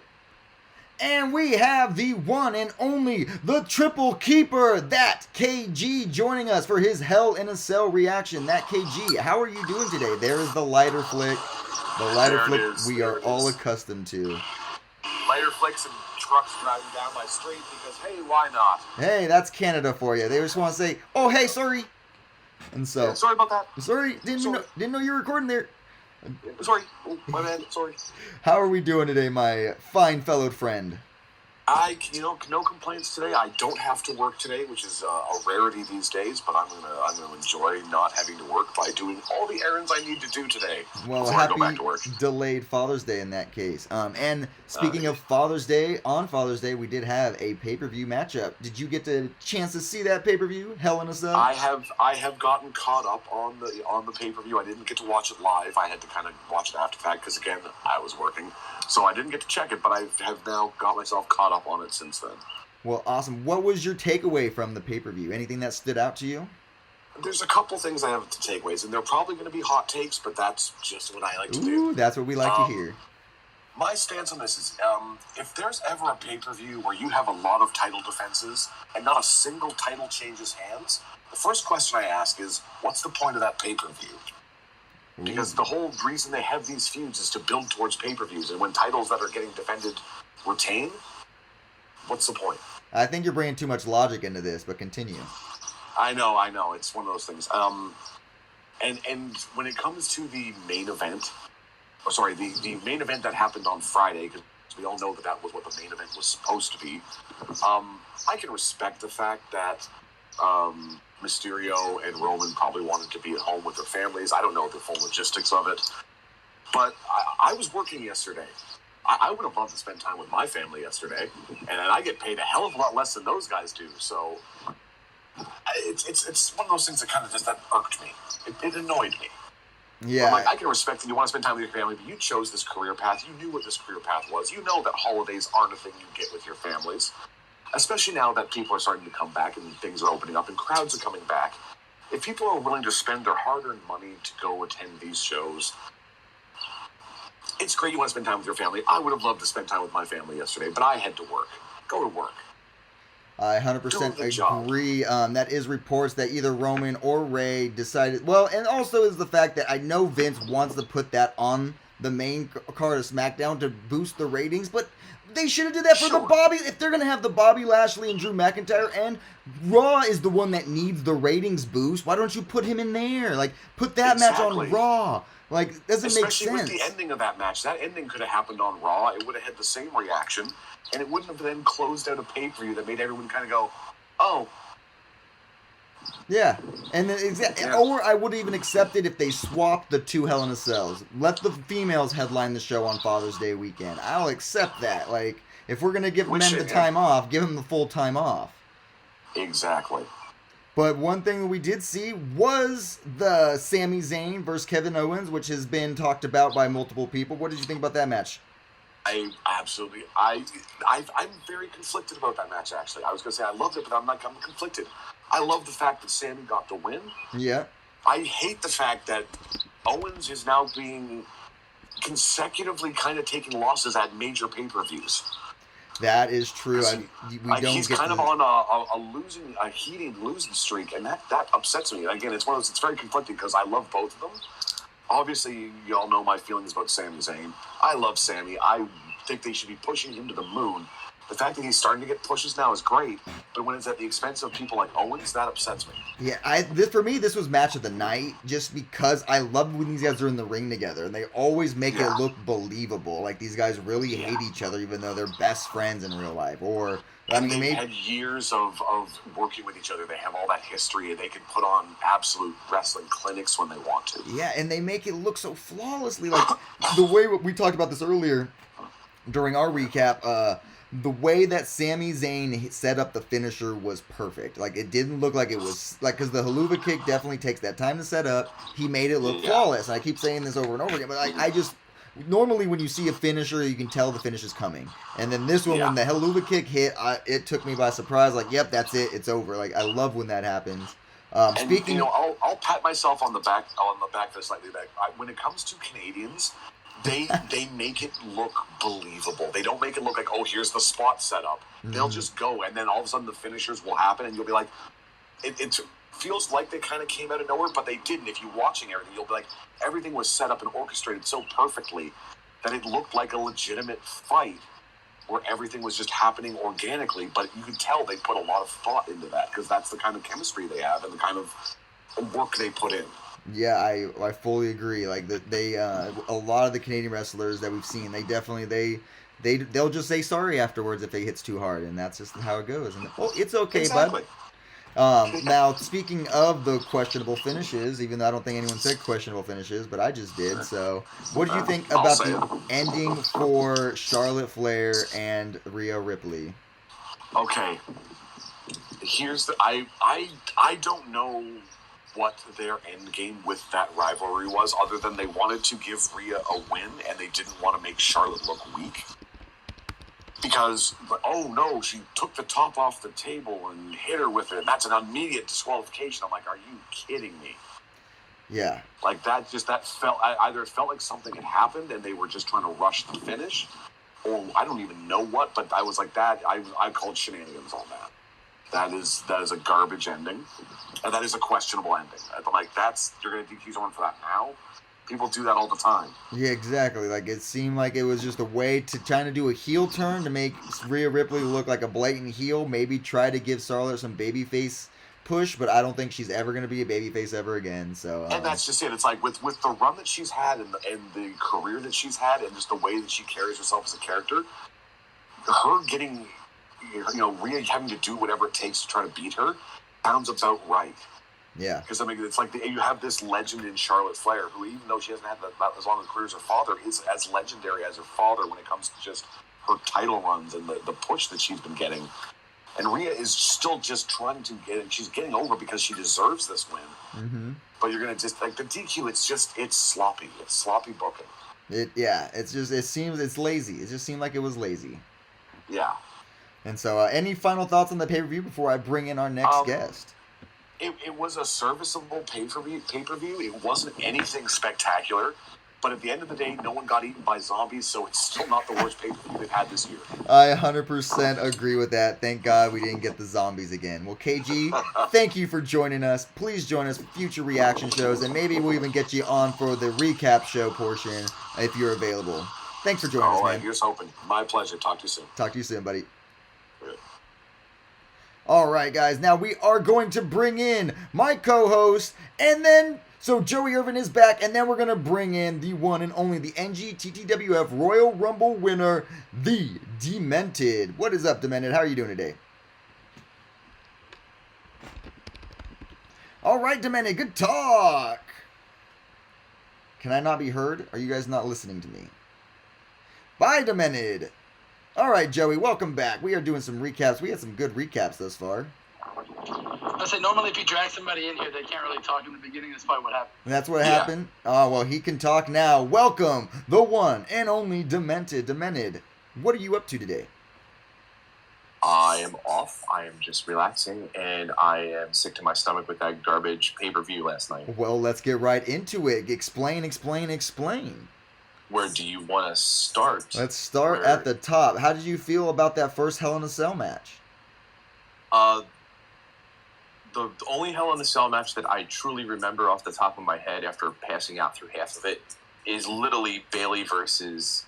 And we have the one and only, the triple keeper, ThatKG, joining us for his Hell in a Cell reaction. ThatKG, how are you doing today? There is the lighter flick. The lighter flick we are all accustomed to. Lighter flicks and trucks driving down my street because, hey, why not? Hey, that's Canada for you. They just want to say, oh, hey, sorry. And so, yeah, sorry about that. Sorry, didn't know you were recording there. Sorry, oh, my bad. Sorry. How are we doing today, my fine fellow friend? No complaints today. I don't have to work today, which is a rarity these days. But I'm gonna enjoy not having to work by doing all the errands I need to do today. Well, before I go back to work. Delayed Father's Day in that case. And speaking of Father's Day, on Father's Day we did have a pay-per-view matchup. Did you get the chance to see that pay-per-view, Hell in a Cell? I have gotten caught up on the pay-per-view. I didn't get to watch it live. I had to kind of watch it after the fact because again I was working. So I didn't get to check it, but I have now got myself caught up on it since then. Well, awesome. What was your takeaway from the pay-per-view? Anything that stood out to you? There's a couple things I have to takeaways, and they're probably going to be hot takes, but that's just what I like to do. Ooh, that's what we like to hear. My stance on this is, if there's ever a pay-per-view where you have a lot of title defenses and not a single title changes hands, the first question I ask is, what's the point of that pay-per-view? Because the whole reason they have these feuds is to build towards pay-per-views, and when titles that are getting defended retain, what's the point? I think you're bringing too much logic into this, but continue. I know. It's one of those things. And when it comes to the main event, the main event that happened on Friday, because we all know that was what the main event was supposed to be, I can respect the fact that Mysterio and Roman probably wanted to be at home with their families. I don't know the full logistics of it. But I was working yesterday. I would have loved to spend time with my family yesterday. And I get paid a hell of a lot less than those guys do. So it's one of those things that kind of just that irked me. It annoyed me. Yeah. Like, I can respect that you want to spend time with your family, but you chose this career path. You knew what this career path was. You know that holidays aren't a thing you get with your families. Especially now that people are starting to come back and things are opening up and crowds are coming back. If people are willing to spend their hard-earned money to go attend these shows, it's great you want to spend time with your family. I would have loved to spend time with my family yesterday, but I had to work. Go to work. I 100% agree. That is reports that either Roman or Ray decided... Well, and also is the fact that I know Vince wants to put that on the main card of SmackDown to boost the ratings, but... They should have did that for the Bobby. If they're going to have the Bobby Lashley and Drew McIntyre, and Raw is the one that needs the ratings boost, why don't you put him in there? Like, put that match on Raw. Like, doesn't make sense. Especially with the ending of that match. That ending could have happened on Raw. It would have had the same reaction, and it wouldn't have then closed out a pay-per-view that made everyone kind of go, oh. Yeah, and then or I would even accept it if they swapped the two Hell in a Cells. Let the females headline the show on Father's Day weekend. I'll accept that. Like, if we're gonna give men the time off, give them the full time off. Exactly. But one thing that we did see was the Sami Zayn versus Kevin Owens, which has been talked about by multiple people. What did you think about that match? I'm very conflicted about that match, actually. I was going to say I loved it, but I'm conflicted. I love the fact that Sami got the win. Yeah. I hate the fact that Owens is now being consecutively kind of taking losses at major pay-per-views. That is true. He's kind of on a heating losing streak, and that upsets me. And again, it's one of those. It's very conflicting because I love both of them. Obviously, you all know my feelings about Sami Zayn. I love Sami. I think they should be pushing him to the moon. The fact that he's starting to get pushes now is great, but when it's at the expense of people like Owens, that upsets me. Yeah, for me, this was match of the night just because I love when these guys are in the ring together, and they always make it look believable. Like, these guys really hate each other, even though they're best friends in real life. They've had years of working with each other. They have all that history, and they can put on absolute wrestling clinics when they want to. Yeah, and they make it look so flawlessly. Like, the way we talked about this earlier during our recap, the way that Sami Zayn set up the finisher was perfect. Like, it didn't look like it was, like, because the haluva kick definitely takes that time to set up. He made it look flawless. And I keep saying this over and over again, but I just, normally when you see a finisher, you can tell the finish is coming. And then this one, when the haluva kick hit, it took me by surprise. Like, yep, that's it. It's over. Like, I love when that happens. Speaking, I'll pat myself on the back for slightly back. When it comes to Canadians, they make it look believable. They don't make it look like, oh, here's the spot set up. They'll just go, and then all of a sudden the finishers will happen, and you'll be like, it feels like they kind of came out of nowhere, but they didn't. If you're watching everything, you'll be like, everything was set up and orchestrated so perfectly that it looked like a legitimate fight where everything was just happening organically, but you could tell they put a lot of thought into that because that's the kind of chemistry they have and the kind of work they put in. Yeah, I fully agree. Like, they a lot of the Canadian wrestlers that we've seen, they'll just say sorry afterwards if it hits too hard, and that's just how it goes. And it's okay, bud. Now, speaking of the questionable finishes, even though I don't think anyone said questionable finishes, but I just did. So, what do you think about the ending for Charlotte Flair and Rhea Ripley? Okay, here's I don't know what their end game with that rivalry was, other than they wanted to give Rhea a win and they didn't want to make Charlotte look weak. Because, oh no, she took the top off the table and hit her with it, and that's an immediate disqualification. I'm like, are you kidding me? Yeah. Like, that felt, either it felt like something had happened and they were just trying to rush the finish, or I don't even know what, but I was like, that, I called shenanigans on that. That is a garbage ending, and that is a questionable ending. I'm like, you're going to DQ someone for that now? People do that all the time. Yeah, exactly. Like, it seemed like it was just a way to trying to do a heel turn to make Rhea Ripley look like a blatant heel. Maybe try to give Charlotte some babyface push, but I don't think she's ever going to be a babyface ever again. So, and that's just it. It's like with the run that she's had and the career that she's had and just the way that she carries herself as a character, her getting, Rhea having to do whatever it takes to try to beat her sounds about right. Yeah. Because, I mean, it's like you have this legend in Charlotte Flair, who, even though she hasn't had as long a career as her father, is as legendary as her father when it comes to just her title runs and the push that she's been getting. And Rhea is still just trying to get it. She's getting over because she deserves this win. Mm-hmm. But you're going to just, like, the DQ, it's sloppy. It's sloppy booking. It seems it's lazy. It just seemed like it was lazy. Yeah. And so, any final thoughts on the pay-per-view before I bring in our next guest? It was a serviceable pay-per-view. It wasn't anything spectacular, but at the end of the day, no one got eaten by zombies, so it's still not the worst pay-per-view they've had this year. I 100% agree with that. Thank God we didn't get the zombies again. Well, KG, thank you for joining us. Please join us for future reaction shows, and maybe we'll even get you on for the recap show portion if you're available. Thanks for joining us, man. Here's hoping. My pleasure. Talk to you soon. Talk to you soon, buddy. All right, guys. Now we are going to bring in my co-host, and then Joey Irvin is back, and then we're going to bring in the one and only, the NGTTWF Royal Rumble winner, the Demented. What is up, Demented? How are you doing today? All right, Demented. Good talk. Can I not be heard? Are you guys not listening to me? Bye, Demented. All right, Joey, welcome back. We are doing some recaps. We had some good recaps thus far. I say normally if you drag somebody in here, they can't really talk in the beginning. That's probably what happened. That's what happened? Oh, well, he can talk now. Welcome, the one and only Demented. Demented, what are you up to today? I am off. I am just relaxing, and I am sick to my stomach with that garbage pay-per-view last night. Well, let's get right into it. Explain. where do you want to start? Let's start at the top. How did you feel about that first Hell in a Cell match? The only Hell in a Cell match that I truly remember off the top of my head after passing out through half of it is literally Bayley versus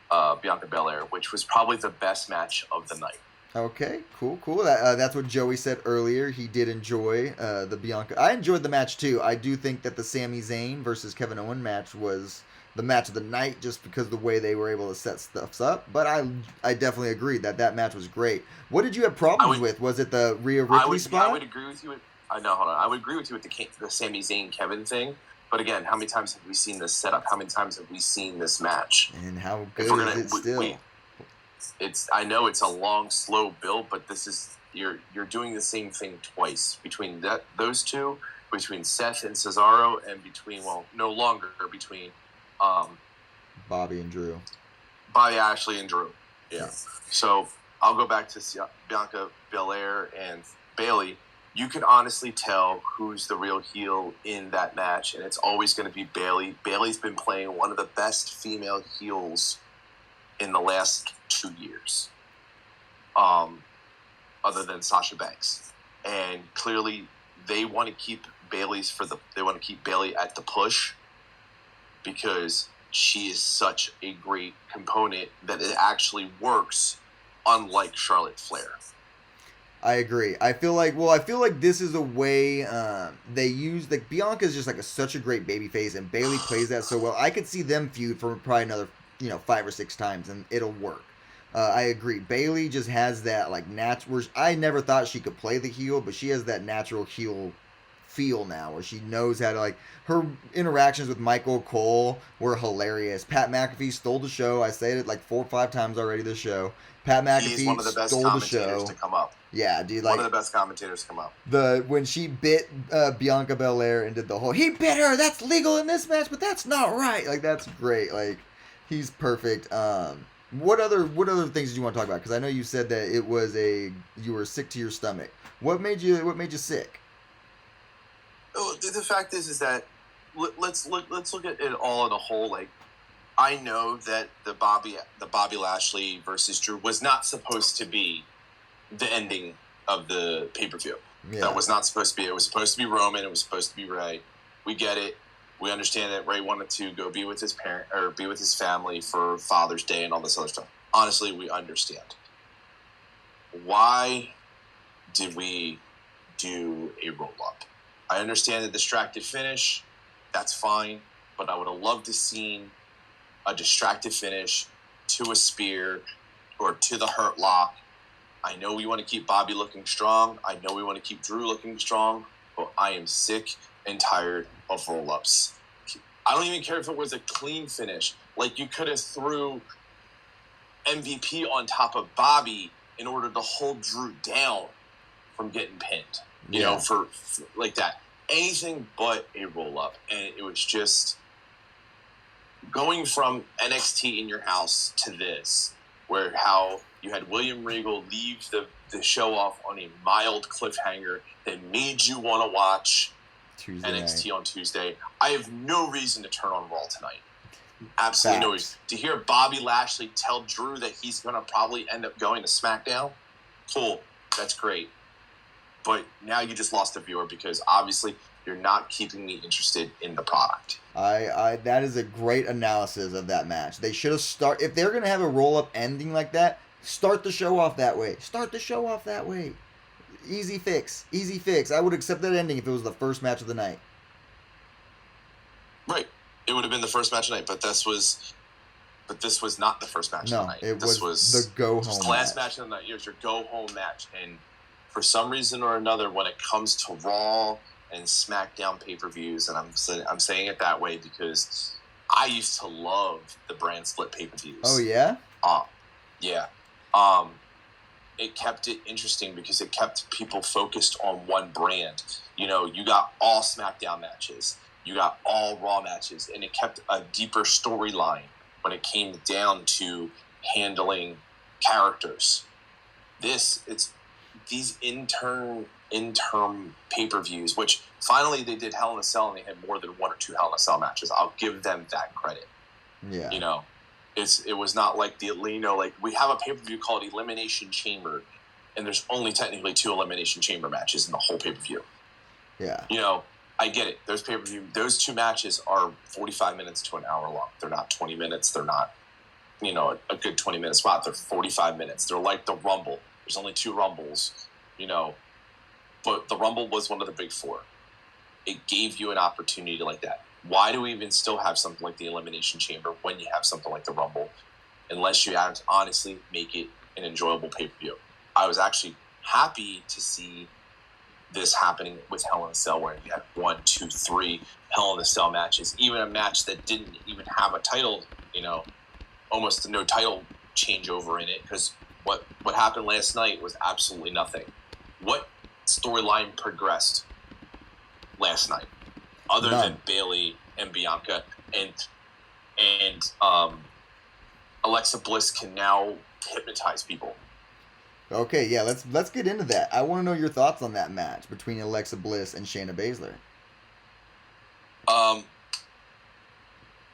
Bianca Belair, which was probably the best match of the night. Okay, cool. That's what Joey said earlier. He did enjoy the Bianca. I enjoyed the match too. I do think that the Sami Zayn versus Kevin Owens match was the match of the night just because of the way they were able to set stuff up. But I definitely agree that match was great. What did you have problems with? Was it the Rhea Ripley spot? I would agree with you. I would agree with you with the Sami Zayn Kevin thing. But again, how many times have we seen this setup? How many times have we seen this match? And how good is it still? I know it's a long, slow build, but this is you're doing the same thing twice between those two, between Seth and Cesaro, and no longer between Bobby and Drew. Bobby, Ashley, and Drew. Yeah. So I'll go back to Bianca Belair and Bayley. You can honestly tell who's the real heel in that match, and it's always going to be Bayley. Bayley's been playing one of the best female heels in the last 2 years, other than Sasha Banks. And clearly, they want to keep Bayley at the push because she is such a great component that it actually works, unlike Charlotte Flair. I agree. I feel like this is a way they use, like, Bianca's just like such a great babyface, and Bayley plays that so well. I could see them feud for probably another 5 or 6 times, and it'll work. I agree. Bayley just has that like natural. I never thought she could play the heel, but she has that natural heel feel now, where she knows how to, like, her interactions with Michael Cole were hilarious. Pat McAfee stole the show. I said it like 4 or 5 times already this show. Pat McAfee He's one of the best stole the commentators show. to come up. Yeah, dude. One of the best commentators to come up. When she bit Bianca Belair and did the whole, he bit her. That's legal in this match, but that's not right. Like, that's great. Like, he's perfect. What other things did you want to talk about? Because I know you said that you were sick to your stomach. What made you sick? Oh, the fact is that let's look at it all in a whole. Like, I know that the Bobby Lashley versus Drew was not supposed to be the ending of the pay-per-view. Yeah. That was not supposed to be. It was supposed to be Roman. It was supposed to be Ray. We get it. We understand that Ray wanted to go be with his parent or be with his family for Father's Day and all this other stuff. Honestly, we understand. Why did we do a roll-up? I understand the distracted finish. That's fine. But I would have loved to seen a distracted finish to a spear or to the hurt lock. I know we want to keep Bobby looking strong. I know we want to keep Drew looking strong. But I am sick and tired of roll-ups. I don't even care if it was a clean finish. Like, you could have threw MVP on top of Bobby in order to hold Drew down from getting pinned. You know, for like that. Anything but a roll-up. And it was just going from NXT in your house to this, where how you had William Regal leave the show off on a mild cliffhanger that made you want to watch NXT on Tuesday. I have no reason to turn on Raw tonight. Absolutely no reason. To hear Bobby Lashley tell Drew that he's going to probably end up going to SmackDown, cool. That's great. But now you just lost a viewer because obviously you're not keeping me interested in the product. That is a great analysis of that match. They should have if they're going to have a roll-up ending like that, start the show off that way. Easy fix. I would accept that ending if it was the first match of the night. Right. It would have been the first match of the night, but this was not the first match of the night. This was the go-home the last match of the night. It was your go-home match. And for some reason or another, when it comes to Raw and SmackDown pay-per-views, and I'm saying it that way because I used to love the brand split pay-per-views. Oh, yeah? Yeah. It kept it interesting because it kept people focused on one brand. You know, you got all SmackDown matches. You got all Raw matches. And it kept a deeper storyline when it came down to handling characters. It's these interim pay-per-views, which finally they did Hell in a Cell and they had more than 1 or 2 Hell in a Cell matches. I'll give them that credit. Yeah. You know, it was not like like we have a pay-per-view called Elimination Chamber, and there's only technically 2 Elimination Chamber matches in the whole pay-per-view. Yeah. You know, I get it. Those 2 matches are 45 minutes to an hour long. They're not 20 minutes. They're not, you know, a good 20-minute spot. They're 45 minutes. They're like the Rumble. There's only 2 Rumbles, you know, but the Rumble was one of the big 4. It gave you an opportunity like that. Why do we even still have something like the Elimination Chamber when you have something like the Rumble? Unless you honestly make it an enjoyable pay-per-view. I was actually happy to see this happening with Hell in a Cell, where you had 1, 2, 3 Hell in a Cell matches. Even a match that didn't even have a title, you know, almost no title changeover in it, because what happened last night was absolutely nothing. What storyline progressed last night other than Bayley and Bianca and Alexa Bliss can now hypnotize people? Okay, yeah, let's get into that. I want to know your thoughts on that match between Alexa Bliss and Shayna Baslzer.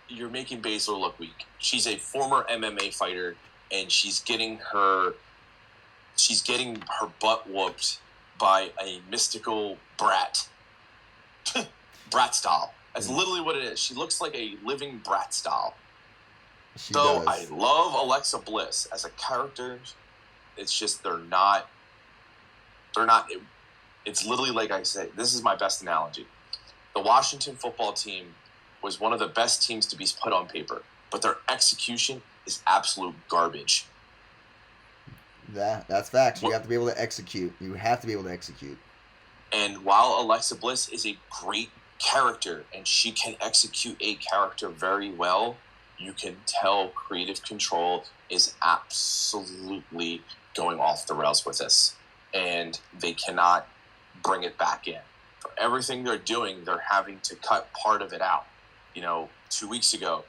You're making Baszler look weak. She's a former MMA fighter, and she's getting her butt whooped by a mystical brat. Bratz doll. That's literally what it is. She looks like a living Bratz doll. She So does. I love Alexa Bliss as a character. It's just they're not. It's literally like I say. This is my best analogy. The Washington football team was one of the best teams to be put on paper, but their execution is absolute garbage. That's facts. You have to be able to execute. And while Alexa Bliss is a great character and she can execute a character very well, you can tell creative control is absolutely going off the rails with this. And they cannot bring it back in. For everything they're doing, they're having to cut part of it out. You know, 2 weeks ago,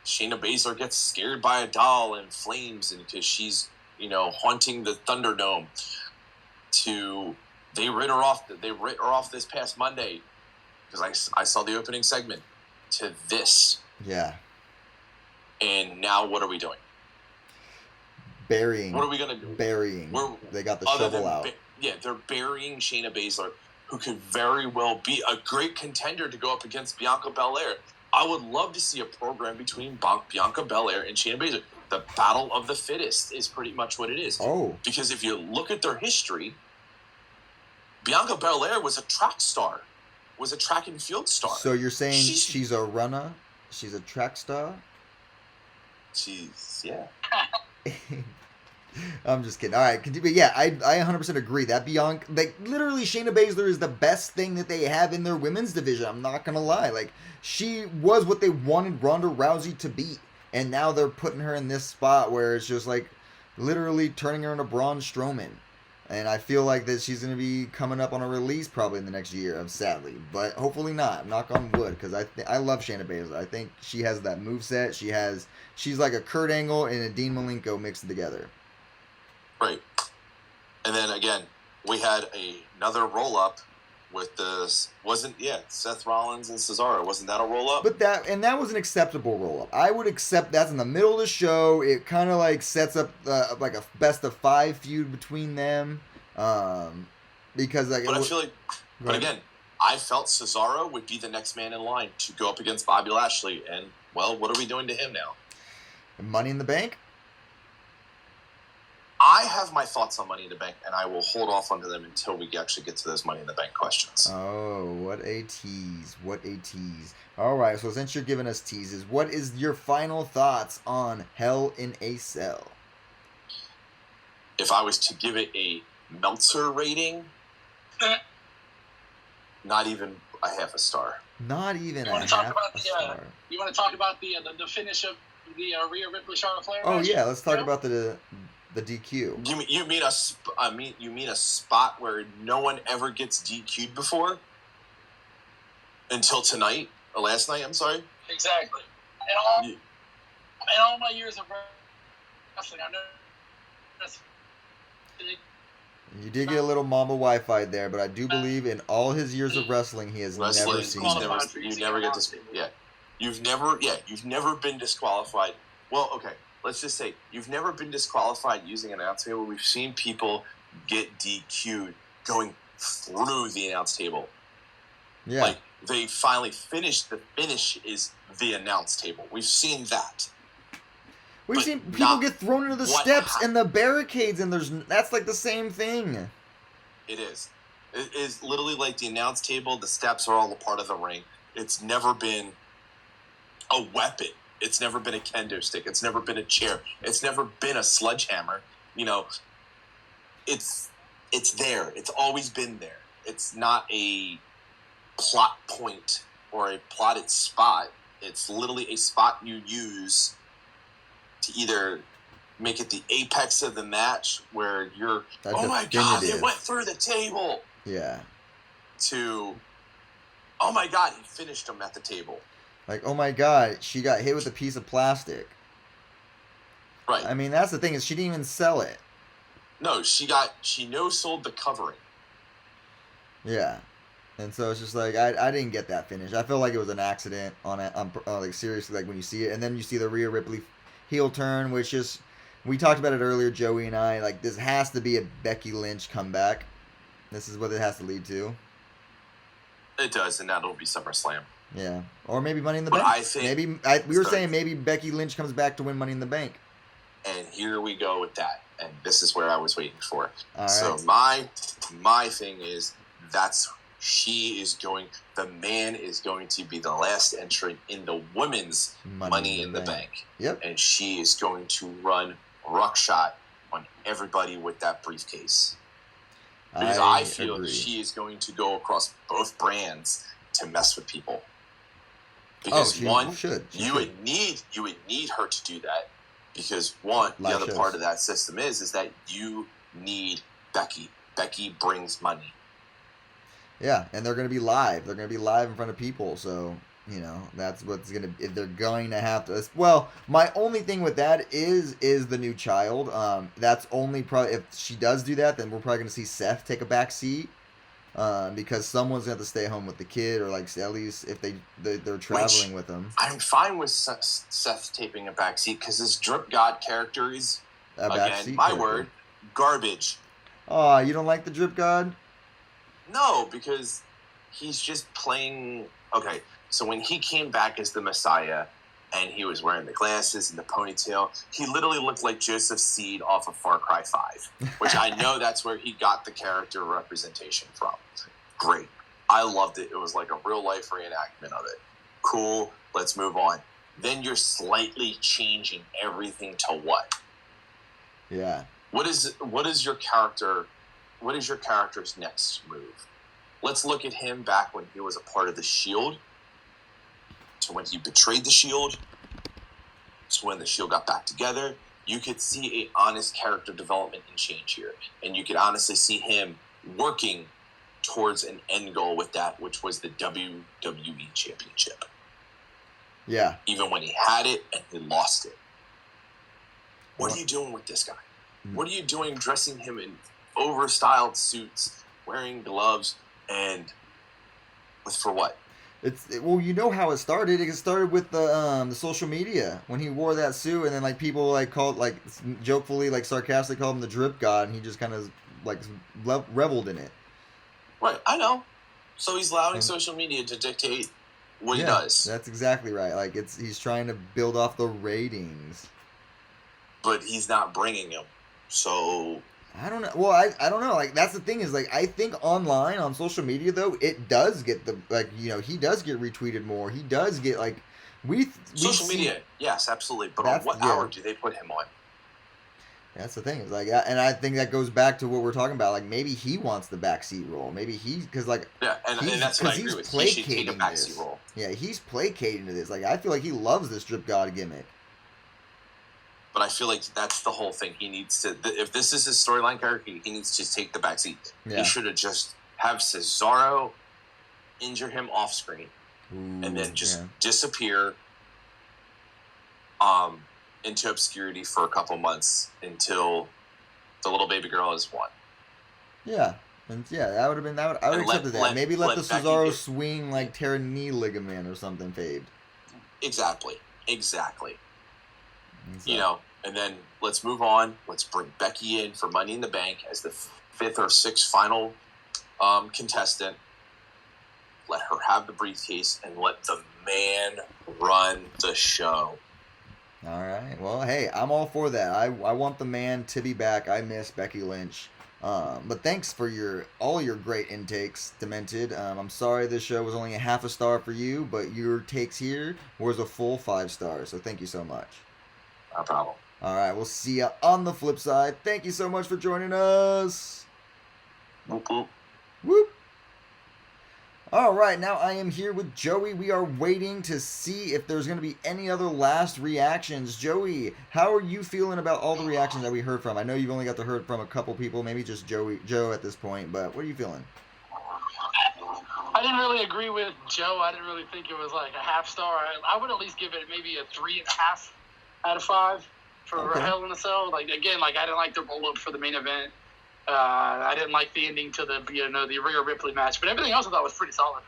Shayna Baslzer gets scared by a doll and flames, and because she's, you know, haunting the Thunderdome. They writ her off this past Monday, because I saw the opening segment, to this. Yeah. And now what are we doing? Burying. What are we going to do? Burying. They got the shovel out. They're burying Shayna Baslzer, who could very well be a great contender to go up against Bianca Belair. I would love to see a program between Bianca Belair and Shayna Baslzer. The battle of the fittest is pretty much what it is. Oh. Because if you look at their history, Bianca Belair was a track star, was a track and field star. So you're saying she's a runner? She's a track star? Yeah. I'm just kidding. All right, but yeah, I 100% agree. That Bianca, like, literally, Shayna Baslzer is the best thing that they have in their women's division. I'm not gonna lie. Like, she was what they wanted Ronda Rousey to be, and now they're putting her in this spot where it's just like literally turning her into Braun Strowman. And I feel like that she's gonna be coming up on a release probably in the next year, sadly, but hopefully not. Knock on wood, because I love Shayna Baslzer. I think she has that moveset. She's like a Kurt Angle and a Dean Malenko mixed together. Right. And then again, we had another roll-up with Seth Rollins and Cesaro. Wasn't that a roll-up? But that was an acceptable roll-up. I would accept that's in the middle of the show. It kind of like sets up like a best of 5 feud between them. Because like, but I feel like, but again, I felt Cesaro would be the next man in line to go up against Bobby Lashley. And well, what are we doing to him now? Money in the Bank? I have my thoughts on Money in the Bank, and I will hold off onto them until we actually get to those Money in the Bank questions. Oh, what a tease. What a tease. All right, so since you're giving us teases, what is your final thoughts on Hell in a Cell? If I was to give it a Meltzer rating, not even a half a star. Not even a half a star. You want to talk about the finish of the Rhea Ripley Charlotte Flair Oh, match? yeah, let's talk about the DQ. You mean a spot where no one ever gets DQ'd before? Until tonight? Or last night, I'm sorry? Exactly. In all my years of wrestling, I know that's... You did get a little Mamba Wi-Fi there, but I do believe in all his years of wrestling, he has never seen you never get to speak. Yeah. You've never been disqualified. Well, okay, let's just say you've never been disqualified using an announce table. We've seen people get DQ'd going through the announce table. Yeah. Like, they finally finished. The finish is the announce table. We've seen that. We've seen people get thrown into the steps and the barricades, and that's like the same thing. It is. It is literally like the announce table. The steps are all a part of the ring. It's never been a weapon. It's never been a kendo stick. It's never been a chair. It's never been a sledgehammer. You know, it's there. It's always been there. It's not a plot point or a plotted spot. It's literally a spot you use to either make it the apex of the match where you're, oh my God, it went through the table. Yeah. To, oh my God, he finished him at the table. Like, oh my God, she got hit with a piece of plastic. Right. I mean, that's the thing, is she didn't even sell it. No, she no-sold the covering. Yeah. And so it's just like, I didn't get that finish. I feel like it was an accident like seriously, like when you see it. And then you see the Rhea Ripley heel turn, which is, we talked about it earlier, Joey and I, like this has to be a Becky Lynch comeback. This is what it has to lead to. It does, and that'll be SummerSlam. Yeah. Or maybe Money in the Bank. I think we were saying maybe Becky Lynch comes back to win Money in the Bank. And here we go with that. And this is where I was waiting for. All right. So my thing is the man is going to be the last entrant in the women's Money in the Bank. Yep. And she is going to run ruckshot on everybody with that briefcase. Because I feel that she is going to go across both brands to mess with people. Because you would need her to do that. Because the other part of that system is that you need Becky. Becky brings money. Yeah, and they're going to be live. They're going to be live in front of people. So, you know, that's what's going to... They're going to have to... Well, my only thing with that is the new child. That's only probably... If she does do that, then we're probably going to see Seth take a back seat. Because someone's going to have to stay home with the kid, or like at least if they're traveling with them. I'm fine with Seth taping a backseat because this Drip God character is, again, my word, garbage. Oh, you don't like the Drip God? No, because he's just playing... Okay, so when he came back as the Messiah and he was wearing the glasses and the ponytail, he literally looked like Joseph Seed off of Far Cry 5, which I know that's where he got the character representation from. Great. I loved it. It was like a real-life reenactment of it. Cool. Let's move on. Then you're slightly changing everything to what? Yeah. What is your character... What is your character's next move? Let's look at him back when he was a part of the Shield, to when he betrayed the Shield, to when the Shield got back together. You could see a honest character development and change here. And you could honestly see him working towards an end goal with that, which was the WWE Championship. Yeah. Even when he had it and he lost it. What are you doing with this guy? What are you doing dressing him in overstyled suits, wearing gloves, and for what? Well, you know how it started. It started with the social media when he wore that suit, and then like people like called, like jokefully, like sarcastically called him the Drip God, and he just kind of like reveled in it. Right, I know. So he's allowing social media to dictate what he does. That's exactly right. Like he's trying to build off the ratings, but he's not bringing them. So. I don't know. Well, I don't know. Like, that's the thing is, like, I think online, on social media, though, it does get the, like, you know, he does get retweeted more. He does get, like, social media, yes, absolutely. But on what hour do they put him on? That's the thing. Is like, and I think that goes back to what we're talking about. Like, maybe he wants the backseat role. Maybe because, like... Yeah, and that's what I agree with. He should take a backseat role. Yeah, he's placating to this. Like, I feel like he loves this Drip God gimmick. But I feel like that's the whole thing. He needs to... If this is his storyline character, he needs to take the backseat. Yeah. He should have just have Cesaro injure him off screen. And then just disappear into obscurity for a couple months until the little baby girl is won. Yeah. And that would have been... I would have accepted that. Maybe let the Cesaro swing, like, tear a knee ligament or something fade. Exactly. You know, and then let's move on. Let's bring Becky in for Money in the Bank as the 5th or 6th final contestant. Let her have the briefcase and let the man run the show. All right. Well, hey, I'm all for that. I want the man to be back. I miss Becky Lynch. But thanks for all your great intakes, Demented. I'm sorry this show was only a half a star for you, but your takes here was a full 5 stars. So thank you so much. No problem. All right. We'll see you on the flip side. Thank you so much for joining us. Whoop, whoop. Whoop. All right, now I am here with Joey. We are waiting to see if there's going to be any other last reactions. Joey, how are you feeling about all the reactions that we heard from? I know you've only got to heard from a couple people, maybe just Joe at this point, but what are you feeling? I didn't really agree with Joe. I didn't really think it was like a half star. I would at least give it maybe a 3.5 out of 5 for Hell in a Cell. Like, again, like I didn't like the roll-up for the main event. I didn't like the ending to the Rhea Ripley match, but everything else I thought was pretty solid.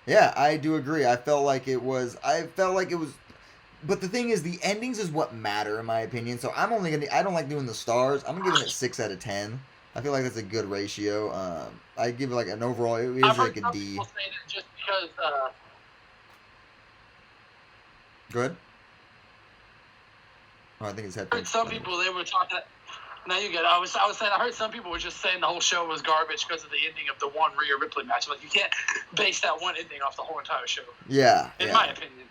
Yeah, I do agree. I felt like it was, but the thing is, the endings is what matter in my opinion. So I don't like doing the stars. I'm giving it 6 out of 10. I feel like that's a good ratio. I give it like an overall. It is like a D. People say that just because. Good. Oh, I think it's headphones. Some people they were talking. No, you get it. I was saying I heard some people were just saying the whole show was garbage because of the ending of the one Rhea Ripley match. Like you can't base that one ending off the whole entire show. Yeah. In my opinion.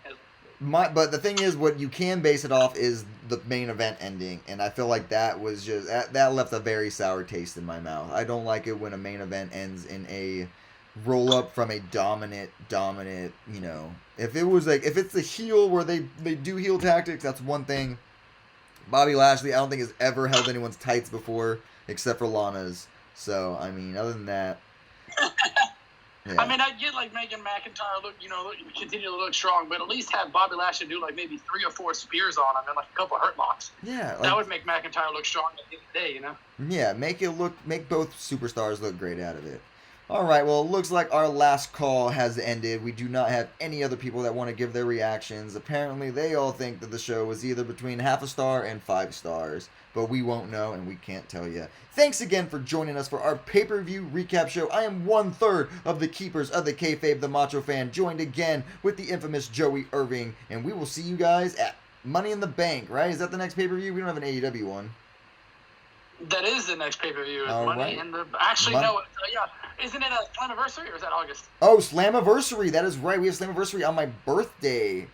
But the thing is, what you can base it off is the main event ending, and I feel like that was just that left a very sour taste in my mouth. I don't like it when a main event ends in a roll up from a dominant. You know, if it's the heel where they do heel tactics, that's one thing. Bobby Lashley, I don't think has ever held anyone's tights before, except for Lana's. So, I mean, other than that, yeah. I mean, I get like making McIntyre continue to look strong, but at least have Bobby Lashley do like maybe 3 or 4 spears on him and like a couple of hurt locks. Yeah, that would make McIntyre look strong at the end of the day, you know. Yeah, make both superstars look great out of it. All right, well, it looks like our last call has ended. We do not have any other people that want to give their reactions. Apparently, they all think that the show was either between half a star and 5 stars, but we won't know and we can't tell you. Thanks again for joining us for our pay-per-view recap show. I am 1/3 of the keepers of the kayfabe, the Macho Fan, joined again with the infamous Joey Irving, and we will see you guys at Money in the Bank, right? Is that the next pay-per-view? We don't have an AEW one. That is the next pay-per-view. Right. No. Yeah. Isn't it a Slammiversary or is that August? Oh, Slammiversary. That is right. We have Slammiversary on my birthday.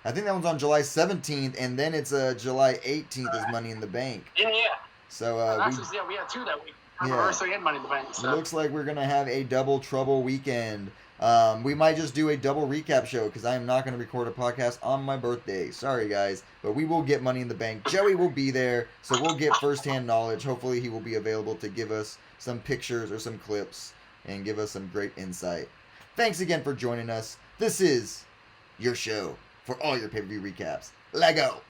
I think that one's on July 17th, and then it's July 18th is Money in the Bank. Yeah. So we had 2 that week. Slammiversary and Money in the Bank. So. Looks like we're gonna have a double trouble weekend. We might just do a double recap show because I am not going to record a podcast on my birthday. Sorry, guys. But we will get Money in the Bank. Joey will be there, so we'll get firsthand knowledge. Hopefully, he will be available to give us some pictures or some clips and give us some great insight. Thanks again for joining us. This is your show for all your pay-per-view recaps. Lego!